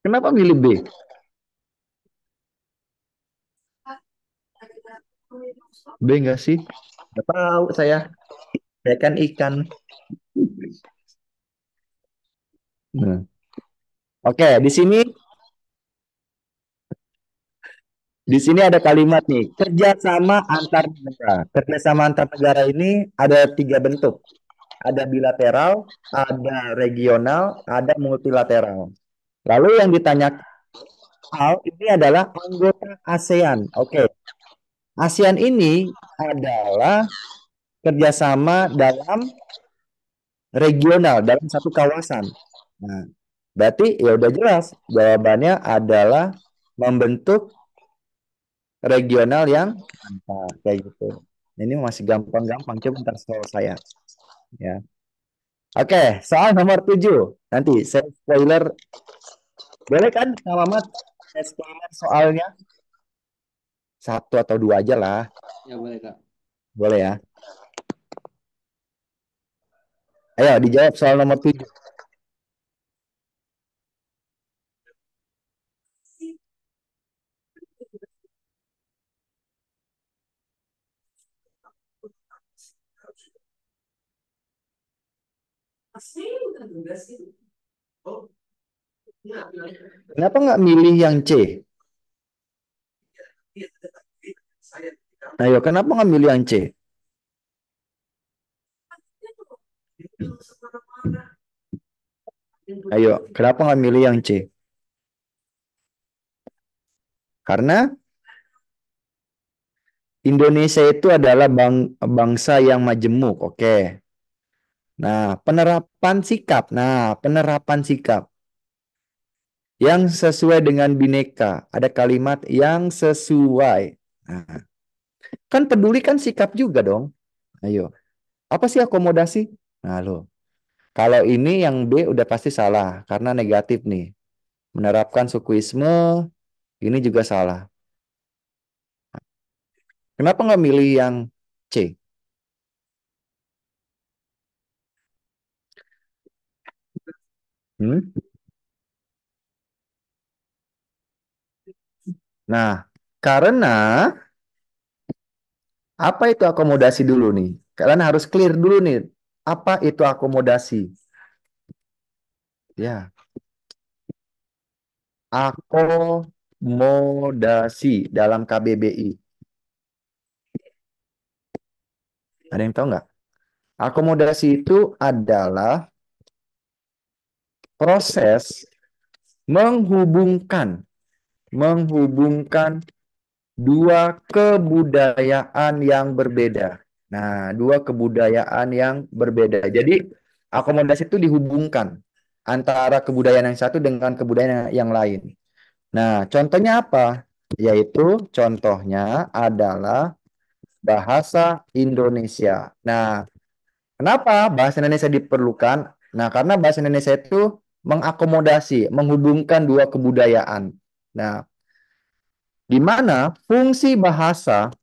kenapa milih B? B enggak sih? Nggak tahu saya. Saya kan ikan. Nah. Oke, di sini ada kalimat nih, kerjasama antar negara. Kerjasama antar negara ini ada 3 bentuk. Ada bilateral, ada regional, ada multilateral. Lalu yang ditanya ini adalah anggota ASEAN. Oke, ASEAN ini adalah kerjasama dalam regional, dalam satu kawasan. Nah, berarti ya udah jelas jawabannya adalah membentuk regional yang mantap kayak gitu. Ini masih gampang-gampang, coba ntar soal saya ya. Oke, soal nomor 7. Nanti saya spoiler, boleh kan Kak Mamat? Saya spoiler soalnya satu atau dua aja lah, Ya boleh Kak. boleh ya. Ayo dijawab soal nomor 7. Kenapa nggak milih yang C? Ayo, kenapa nggak milih yang C? Ayo, kenapa nggak milih yang C? Karena Indonesia itu adalah bangsa yang majemuk, oke. Nah, penerapan sikap yang sesuai dengan bineka. Ada kalimat yang sesuai. Nah, kan peduli kan sikap juga dong. Ayo, apa sih akomodasi? Nah, lo. Kalau ini yang B udah pasti salah karena negatif nih. Menerapkan sukuisme ini juga salah. Kenapa nggak milih yang C? Hmm? Nah, karena apa itu akomodasi dulu nih? Kalian harus clear dulu nih. Apa itu akomodasi? Ya, akomodasi dalam KBBI. Ada yang tahu nggak? Akomodasi itu adalah proses menghubungkan menghubungkan dua kebudayaan yang berbeda. Nah, dua kebudayaan yang berbeda. Jadi, akomodasi itu dihubungkan antara kebudayaan yang satu dengan kebudayaan yang lain. Nah, contohnya apa? Yaitu contohnya adalah bahasa Indonesia. Nah, kenapa bahasa Indonesia diperlukan? Nah, karena bahasa Indonesia itu mengakomodasi, menghubungkan dua kebudayaan. Nah, di mana fungsi bahasa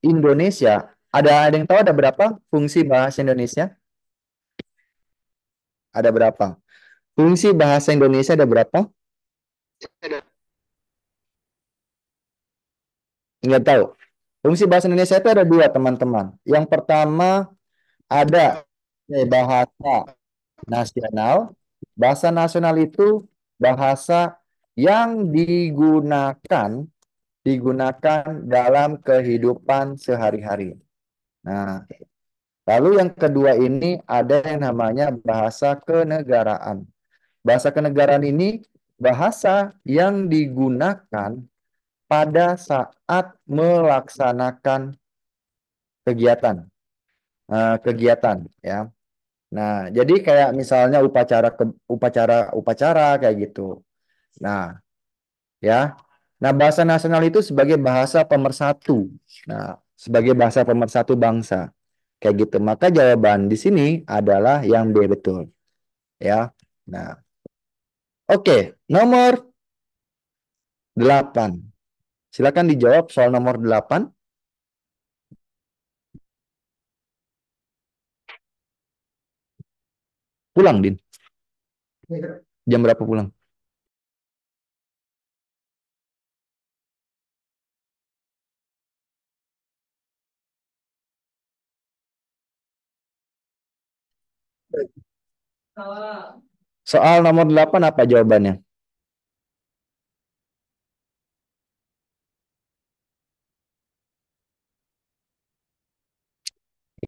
Indonesia ada yang tahu ada berapa fungsi bahasa Indonesia? Ada berapa? Fungsi bahasa Indonesia ada berapa? Nggak tahu. Fungsi bahasa Indonesia itu ada dua, teman-teman. Yang pertama ada bahasa nasional. Bahasa nasional itu bahasa yang digunakan dalam kehidupan sehari-hari. Nah, lalu yang kedua ini ada yang namanya bahasa kenegaraan. Bahasa kenegaraan ini bahasa yang digunakan pada saat melaksanakan kegiatan, kegiatan ya. Nah, jadi kayak misalnya upacara kayak gitu. Nah, ya. Nah, bahasa nasional itu sebagai bahasa pemersatu. Nah, sebagai bahasa pemersatu bangsa. Kayak gitu. Maka jawaban di sini adalah yang B betul, ya. Nah, oke, nomor 8. Silakan dijawab soal nomor 8. Pulang, Din. Jam berapa pulang? Soal nomor 8 apa jawabannya?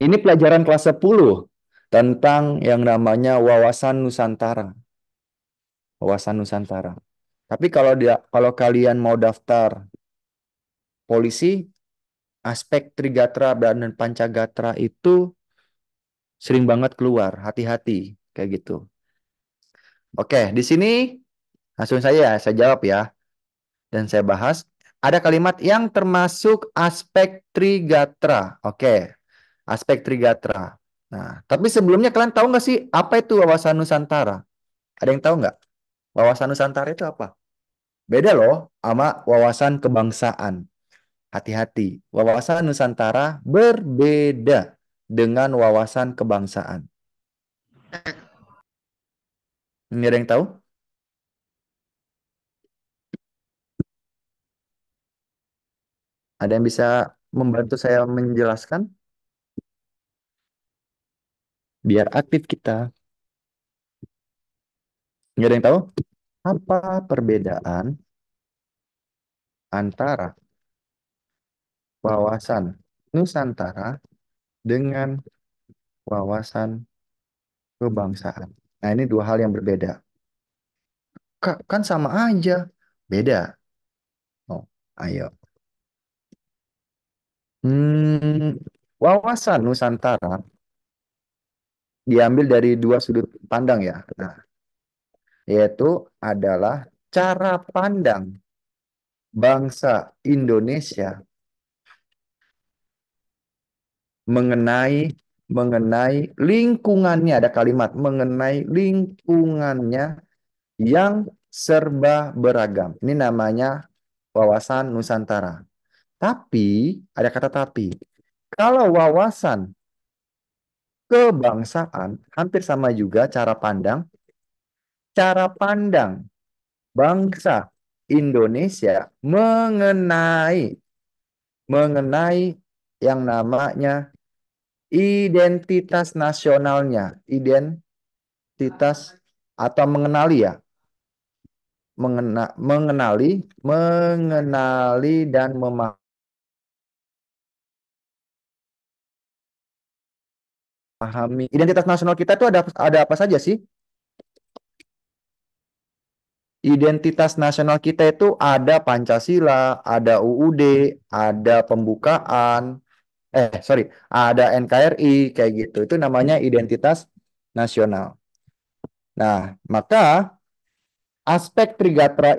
Ini pelajaran kelas 10 tentang yang namanya wawasan Nusantara. Wawasan Nusantara. Tapi kalau kalian mau daftar polisi, aspek Trigatra dan Pancagatra itu sering banget keluar. Hati-hati kayak gitu. Oke, di sini langsung saya jawab ya dan saya bahas. Ada kalimat yang termasuk aspek Trigatra. Oke, aspek Trigatra. Nah, tapi sebelumnya kalian tahu nggak sih apa itu wawasan Nusantara? Ada yang tahu nggak? Wawasan Nusantara itu apa? Beda loh sama wawasan kebangsaan. Hati-hati, wawasan Nusantara berbeda dengan wawasan kebangsaan. Ini ada yang tahu? Ada yang bisa membantu saya menjelaskan? Biar aktif kita. Nggak ada yang tahu? Apa perbedaan antara wawasan Nusantara dengan wawasan kebangsaan? Nah, ini dua hal yang berbeda. Kak, kan sama aja. Beda. Oh, ayo. Hmm, wawasan Nusantara diambil dari dua sudut pandang ya. Nah, yaitu adalah cara pandang bangsa Indonesia mengenai mengenai lingkungannya, ada kalimat mengenai lingkungannya yang serba beragam. Ini namanya wawasan Nusantara. Tapi ada kata tapi. Kalau wawasan kebangsaan hampir sama juga cara pandang bangsa Indonesia mengenai mengenai yang namanya identitas nasionalnya, identitas atau mengenali ya, mengenali dan memahami Pahami. Identitas nasional kita itu ada apa saja sih? Identitas nasional kita itu ada Pancasila, ada UUD, ada pembukaan, sorry, ada NKRI kayak gitu. Itu namanya identitas nasional. Nah, maka aspek Trigatra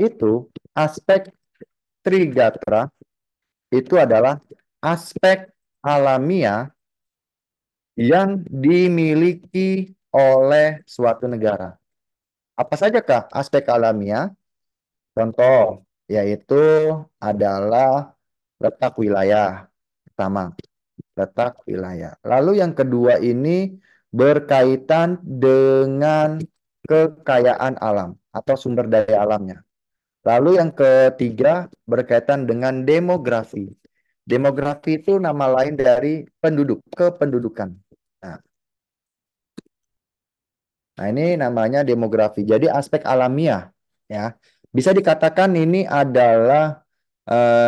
itu adalah aspek alamiah yang dimiliki oleh suatu negara. Apa saja kah aspek alamiah? Contoh, yaitu adalah letak wilayah. Pertama, letak wilayah. Lalu yang kedua ini berkaitan dengan kekayaan alam atau sumber daya alamnya. Lalu yang ketiga berkaitan dengan demografi. Demografi itu nama lain dari penduduk, kependudukan. Nah, nah, ini namanya demografi. Jadi aspek alamiah, ya. Bisa dikatakan ini adalah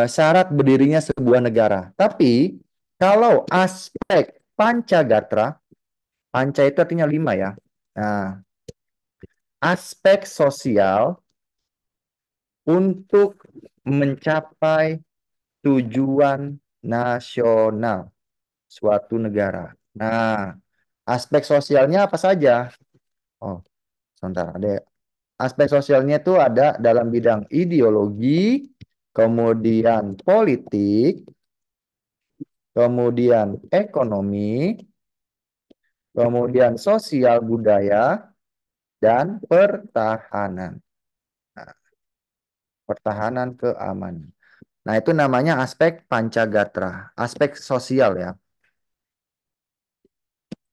syarat berdirinya sebuah negara. Tapi kalau aspek pancagatra, panca itu artinya lima ya. Nah, aspek sosial untuk mencapai tujuan nasional suatu negara. Nah, aspek sosialnya apa saja? Oh, sebentar. Ada aspek sosialnya itu ada dalam bidang ideologi, kemudian politik, kemudian ekonomi, kemudian sosial budaya, dan pertahanan. Nah, pertahanan keamanan. Nah, itu namanya aspek pancagatra, aspek sosial ya.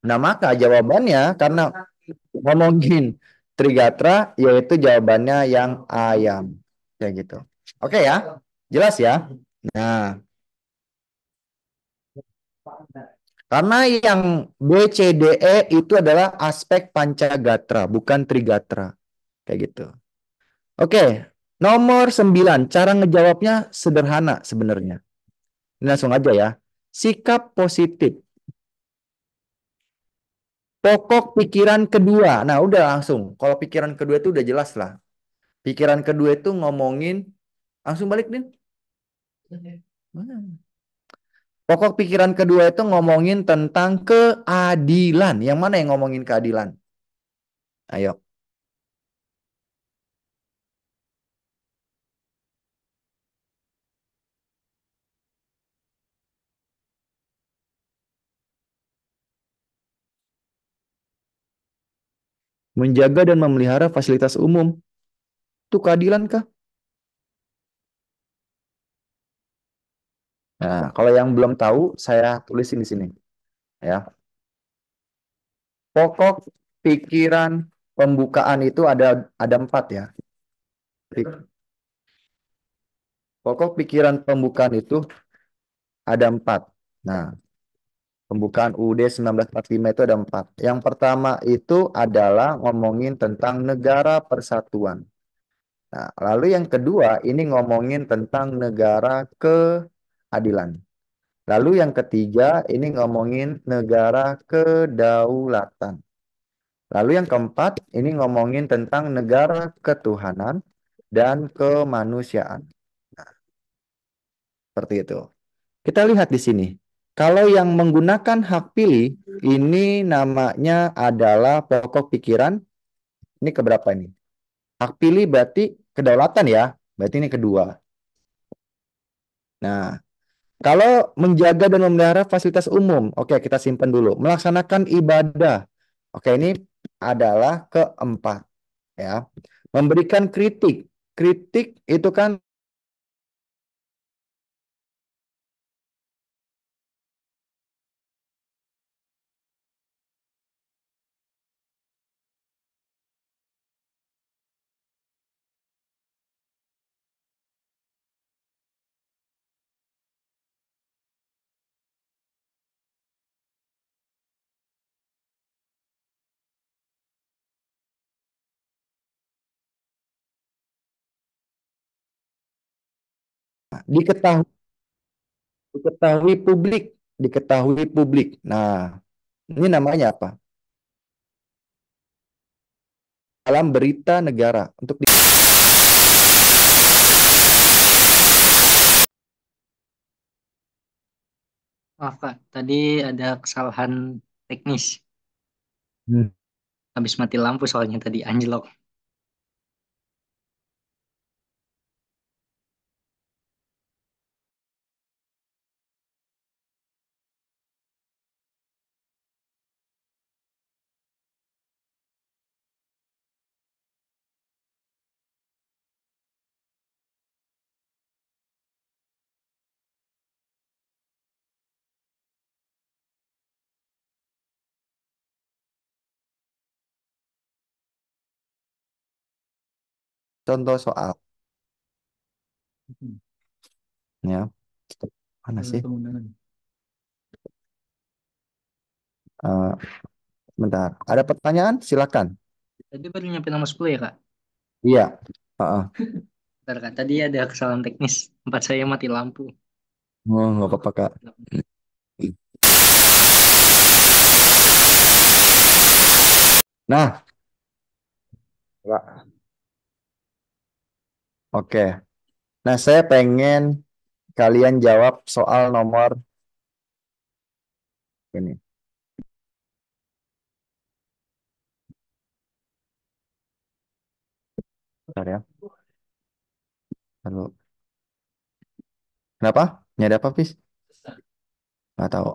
Nah, maka jawabannya karena ngomongin Trigatra yaitu jawabannya yang ayam. Kayak gitu. Oke ya. Jelas ya? Nah, karena yang B, C, D, E itu adalah aspek Pancagatra, bukan Trigatra. Kayak gitu. Oke, nomor 9. Cara ngejawabnya sederhana sebenarnya. Ini langsung aja ya. Sikap positif. Pokok pikiran kedua. Nah, udah langsung. Kalau pikiran kedua itu udah jelas lah. Pikiran kedua itu ngomongin langsung balik nih. Pokok pikiran kedua itu ngomongin tentang keadilan. Yang mana yang ngomongin keadilan? Ayo. Menjaga dan memelihara fasilitas umum. Itu keadilan kah? Nah, kalau yang belum tahu, saya tulisin di sini. Ya. Pokok pikiran pembukaan itu ada empat ya. Pokok pikiran pembukaan itu ada empat. Nah, pembukaan UUD 1945 itu ada empat. Yang pertama itu adalah ngomongin tentang negara persatuan. Nah, lalu yang kedua ini ngomongin tentang negara keadilan. Lalu yang ketiga ini ngomongin negara kedaulatan. Lalu yang keempat ini ngomongin tentang negara ketuhanan dan kemanusiaan. Nah, seperti itu. Kita lihat di sini. Kalau yang menggunakan hak pilih, ini namanya adalah pokok pikiran. Ini keberapa ini? Hak pilih berarti kedaulatan ya. Berarti ini kedua. Nah, kalau menjaga dan memelihara fasilitas umum, oke kita simpan dulu. Melaksanakan ibadah, oke ini adalah keempat ya. Memberikan kritik, kritik itu kan diketahui, diketahui publik, diketahui publik. Nah, Ini namanya apa? Dalam berita negara untuk Maaf Kak, tadi ada kesalahan teknis. Hmm. Habis mati lampu soalnya tadi anjlok. Contoh soal ya. Mana sih? Eh, Bentar. Ada pertanyaan? Silakan. Tadi baru nyampe nomor 10 ya Kak? Iya. Heeh. Bentar Kak, tadi ada kesalahan teknis. Tempat saya mati lampu. Oh, nggak apa-apa, Kak. Nah, Kak. Oke. Nah, saya pengen kalian jawab soal nomor ini. Bentar ya. Lalu, kenapa? Ini ada apa, Pis? Nggak tahu.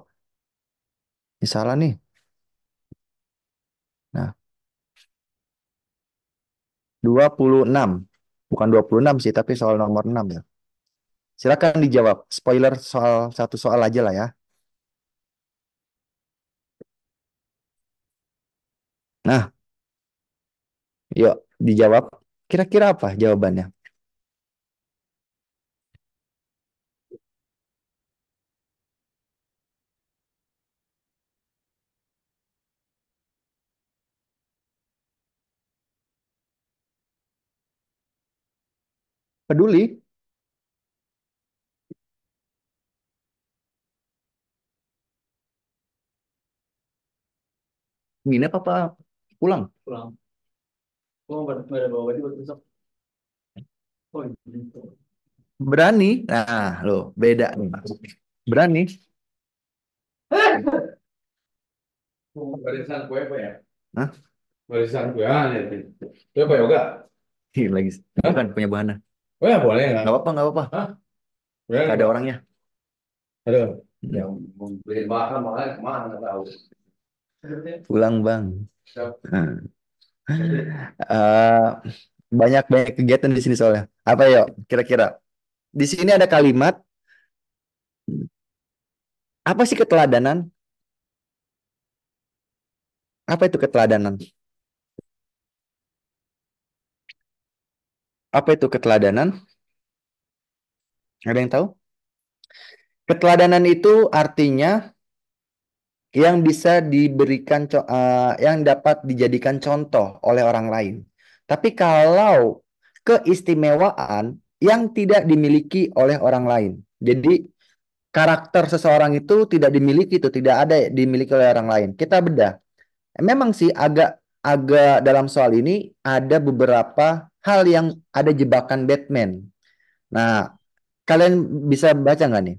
Ini salah nih. Nah, 26. Bukan 26 sih, tapi soal nomor 6 ya. Silakan dijawab. Spoiler soal satu soal aja lah ya. Nah, yuk dijawab. Kira-kira apa jawabannya? Peduli? Nginep apa pulang? Pulang. Oh, nggak ada bawa baju buat besok. Oh, gitu. Berani? Nah, loh, beda nih. Berani? Barisan kue apa ya? Hah? Barisan kue ya. Kue apa yoga? Ih, lagi. Bukan punya Bahana. Oh ya boleh nggak? Nggak apa-apa, nggak apa-apa. Hah? Boleh Nggak ada nggak? orangnya. Aduh, Hmm. yang beli bahan malah kemana nggak tahu. Pulang, Bang. Siap. Nah. Eh, banyak banyak kegiatan di sini soalnya. Apa yuk? Kira-kira. Di sini ada kalimat. Apa sih keteladanan? Apa itu keteladanan? Apa itu keteladanan? Ada yang tahu? Keteladanan itu artinya yang bisa diberikan, yang dapat dijadikan contoh oleh orang lain. Tapi kalau keistimewaan yang tidak dimiliki oleh orang lain. Jadi karakter seseorang itu tidak dimiliki, itu tidak ada dimiliki oleh orang lain. Kita bedah. Memang sih agak agak dalam soal ini ada beberapa hal yang ada jebakan Batman. Nah, kalian bisa baca nggak nih?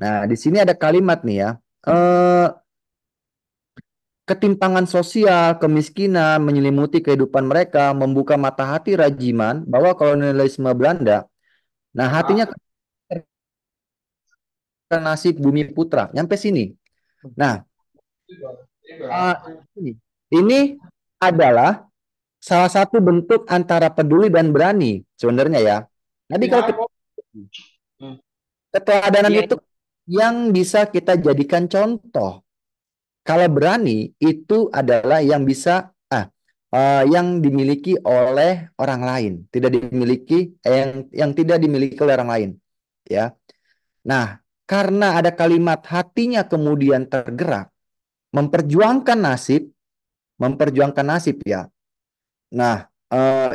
Nah, di sini ada kalimat nih ya. Eh, Ketimpangan sosial, kemiskinan menyelimuti kehidupan mereka, membuka mata hati Rajiman bahwa kolonialisme Belanda. Nah, hatinya ke nasib Bumi Putra. Nyampe sini. Nah, uh, ini ini adalah salah satu bentuk antara peduli dan berani sebenarnya ya. Tapi kalau Hmm. keteladanan Iya, itu yang bisa kita jadikan contoh. Kalau berani itu adalah yang bisa yang dimiliki oleh orang lain, tidak dimiliki yang tidak dimiliki oleh orang lain, ya. Nah, karena ada kalimat hatinya kemudian tergerak, memperjuangkan nasib ya. Nah,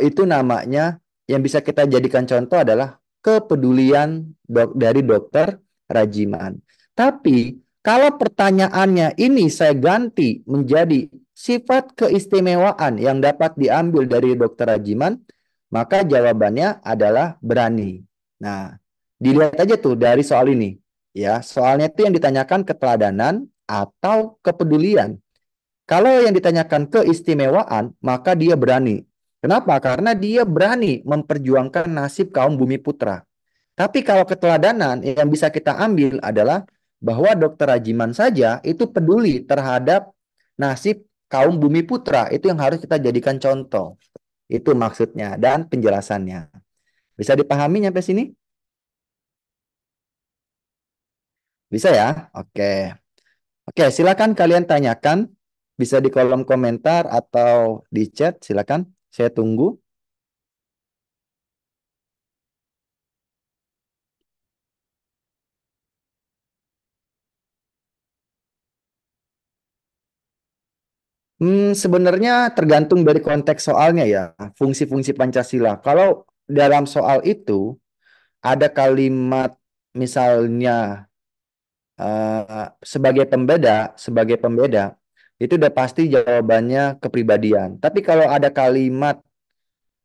itu namanya yang bisa kita jadikan contoh adalah kepedulian dari dokter Rajiman. Tapi Kalau pertanyaannya ini saya ganti menjadi sifat keistimewaan yang dapat diambil dari Dr. Rajiman, maka jawabannya adalah berani. Nah, dilihat aja tuh dari soal ini. Ya, soalnya itu yang ditanyakan keteladanan atau kepedulian. Kalau yang ditanyakan keistimewaan, maka dia berani. Kenapa? Karena dia berani memperjuangkan nasib kaum bumi putra. Tapi kalau keteladanan yang bisa kita ambil adalah bahwa Dokter Rajiman saja itu peduli terhadap nasib kaum bumi putra. Itu yang harus kita jadikan contoh. Itu maksudnya dan penjelasannya. Bisa dipahami sampai sini? Bisa ya? Oke. Oke, silakan kalian tanyakan. Bisa di kolom komentar atau di chat, silakan. Saya tunggu. Sebenarnya tergantung dari konteks soalnya ya, fungsi-fungsi Pancasila. Kalau dalam soal itu ada kalimat misalnya sebagai pembeda, itu udah pasti jawabannya kepribadian. Tapi kalau ada kalimat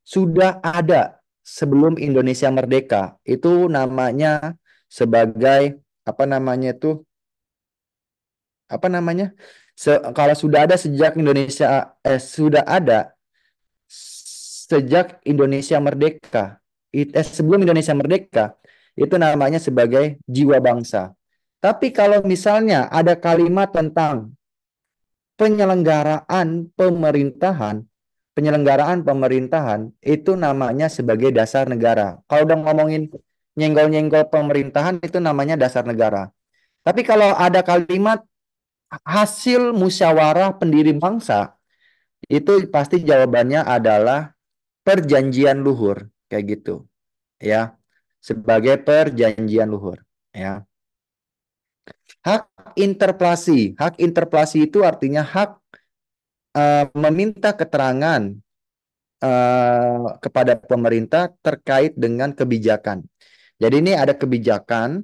sudah ada sebelum Indonesia merdeka, itu namanya sebagai apa namanya itu apa namanya? Kalau sudah ada sejak Indonesia sudah ada sejak Indonesia merdeka, sebelum Indonesia merdeka, itu namanya sebagai jiwa bangsa. Tapi kalau misalnya ada kalimat tentang penyelenggaraan pemerintahan, penyelenggaraan pemerintahan itu namanya sebagai dasar negara. Kalau udah ngomongin nyenggol-nyenggol pemerintahan itu namanya dasar negara. Tapi kalau ada kalimat hasil musyawarah pendiri bangsa, itu pasti jawabannya adalah perjanjian luhur kayak gitu ya, sebagai perjanjian luhur ya. Hak interpelasi itu artinya hak meminta keterangan kepada pemerintah terkait dengan kebijakan. Jadi ini ada kebijakan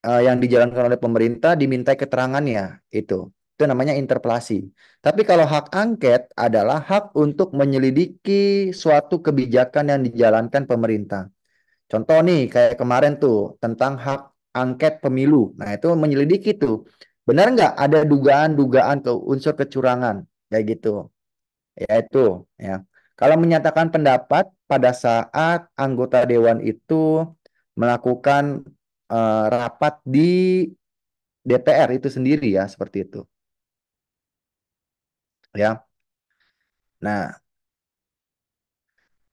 yang dijalankan oleh pemerintah dimintai keterangannya itu namanya interpelasi. Tapi kalau hak angket adalah hak untuk menyelidiki suatu kebijakan yang dijalankan pemerintah. Contoh nih, kayak kemarin tuh tentang hak angket pemilu. Nah, itu menyelidiki tuh. Benar nggak ada dugaan-dugaan ke unsur kecurangan? Kayak gitu. Ya itu, ya. Kalau menyatakan pendapat pada saat anggota dewan itu melakukan rapat di DPR itu sendiri ya, seperti itu. Ya. Nah,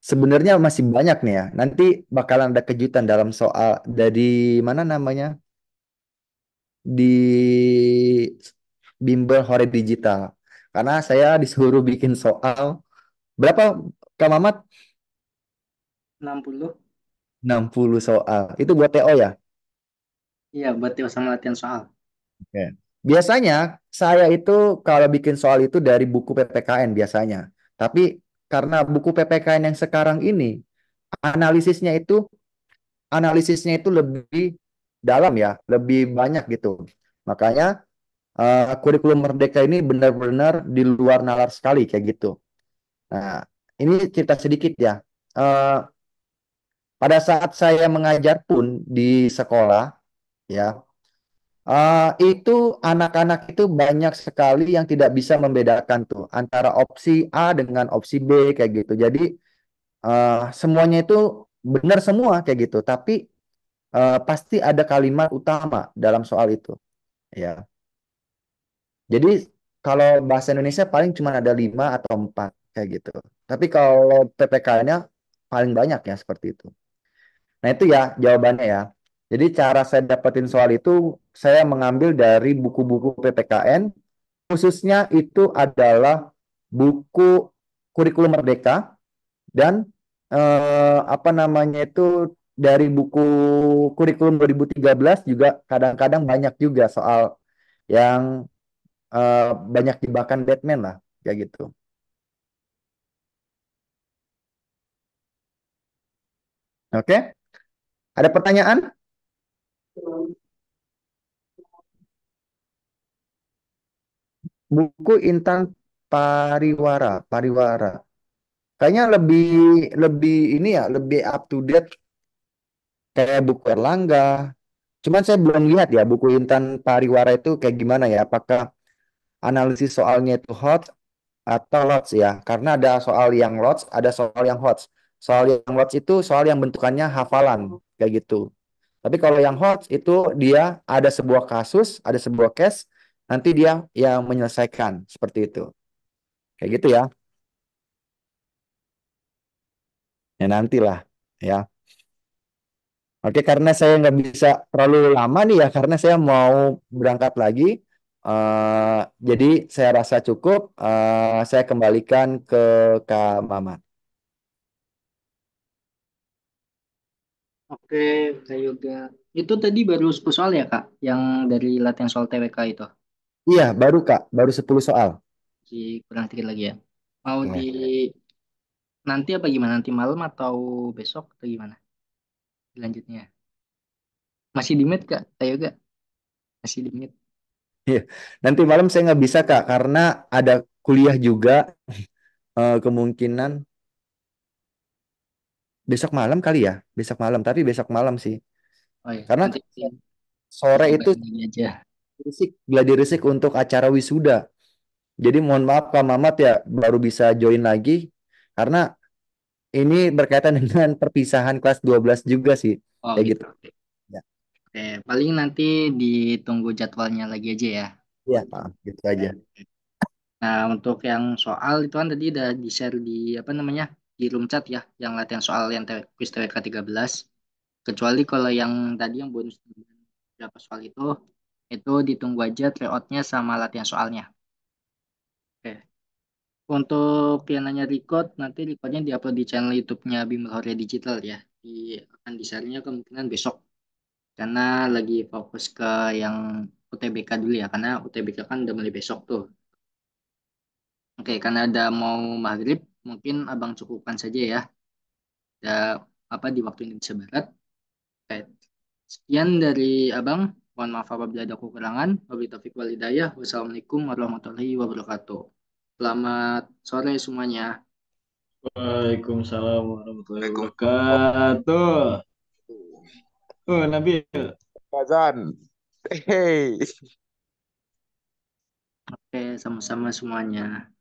sebenarnya masih banyak nih ya. Nanti bakalan ada kejutan dalam soal dari mana namanya? Di bimbel Hore Digital. Karena saya disuruh bikin soal berapa Kak Mamat? 60. 60 soal. Itu buat TO ya? Iya, buat Tio sama latihan soal. Oke. Biasanya saya itu kalau bikin soal itu dari buku PPKN biasanya. Tapi karena buku PPKN yang sekarang ini analisisnya itu analisisnya itu lebih dalam ya, lebih banyak gitu. Makanya kurikulum Merdeka ini benar-benar di luar nalar sekali kayak gitu. Nah, ini cerita sedikit ya. Eh, pada saat saya mengajar pun di sekolah, ya, itu anak-anak itu banyak sekali yang tidak bisa membedakan tuh antara opsi A dengan opsi B kayak gitu. Jadi semuanya itu benar semua kayak gitu. Tapi pasti ada kalimat utama dalam soal itu. Ya, jadi kalau bahasa Indonesia paling cuma ada 5 atau 4 kayak gitu. Tapi kalau PPK-nya paling banyak ya seperti itu. Nah itu ya jawabannya ya. Jadi cara saya dapetin soal itu saya mengambil dari buku-buku PPKN, khususnya itu adalah buku Kurikulum Merdeka dan apa namanya itu dari buku Kurikulum 2013 juga kadang-kadang banyak juga soal yang banyak jebakan Batman lah kayak gitu. Oke, ada pertanyaan? buku Intan Pariwara. Kayaknya lebih lebih ini ya, lebih up to date kayak buku Erlangga. Cuman saya belum lihat ya buku Intan Pariwara itu kayak gimana ya. Apakah analisis soalnya itu hot atau lots ya? Karena ada soal yang lots, ada soal yang hot. Soal yang lots itu soal yang bentukannya hafalan kayak gitu. Tapi kalau yang hot itu dia ada sebuah kasus, ada sebuah case, nanti dia yang menyelesaikan seperti itu. Kayak gitu ya. Ya nantilah ya. Oke, karena saya nggak bisa terlalu lama nih ya, karena saya mau berangkat lagi. Jadi saya rasa cukup. Saya kembalikan ke Kak Mamat. Oke, Kak Yoga. Itu tadi baru 10 soal ya, Kak? Yang dari latihan soal TWK itu. Iya, baru Kak, baru 10 soal. Kurang dikit lagi ya. Mau di Oke. nanti apa gimana? Nanti malam atau besok atau gimana? Selanjutnya. Masih di mute, Kak? Kak Yoga? Masih di mute. Iya. Nanti malam saya nggak bisa Kak, karena ada kuliah juga. Kemungkinan besok malam kali ya, besok malam. Tapi besok malam sih, Oh ya, karena nanti sore itu dikabarin lagi aja. gladi resik untuk acara wisuda. Jadi mohon maaf Kak Mamat ya, baru bisa join lagi karena ini berkaitan dengan perpisahan kelas 12 juga sih. Oh Kayak gitu. gitu. Ya, Oke, paling nanti ditunggu jadwalnya lagi aja ya. ya, gitu aja. Nah, untuk yang soal itu kan tadi udah di-share di apa namanya? Di room chat ya, yang latihan soal yang quiz TWK 13. Kecuali kalau yang tadi yang bonus berapa soal itu ditunggu aja tryoutnya sama latihan soalnya. Oke. Untuk yang nanya record, nanti recordnya diupload di channel YouTube-nya Bimbel Horia Digital ya. Akan di-share-nya kemungkinan besok. Karena lagi fokus ke yang UTBK dulu ya, karena UTBK kan udah mulai besok tuh. Oke, karena ada mau maghrib, mungkin abang cukupkan saja ya. Ada apa di waktu Indonesia Barat. Oke. Sekian dari abang. Mohon maaf apabila ada kekurangan. Wabillahi taufiq wal hidayah. Wassalamualaikum warahmatullahi wabarakatuh. Selamat sore semuanya. Waalaikumsalam warahmatullahi wabarakatuh. Oh, Nabil. Kazan. Hey. Oke, sama-sama semuanya.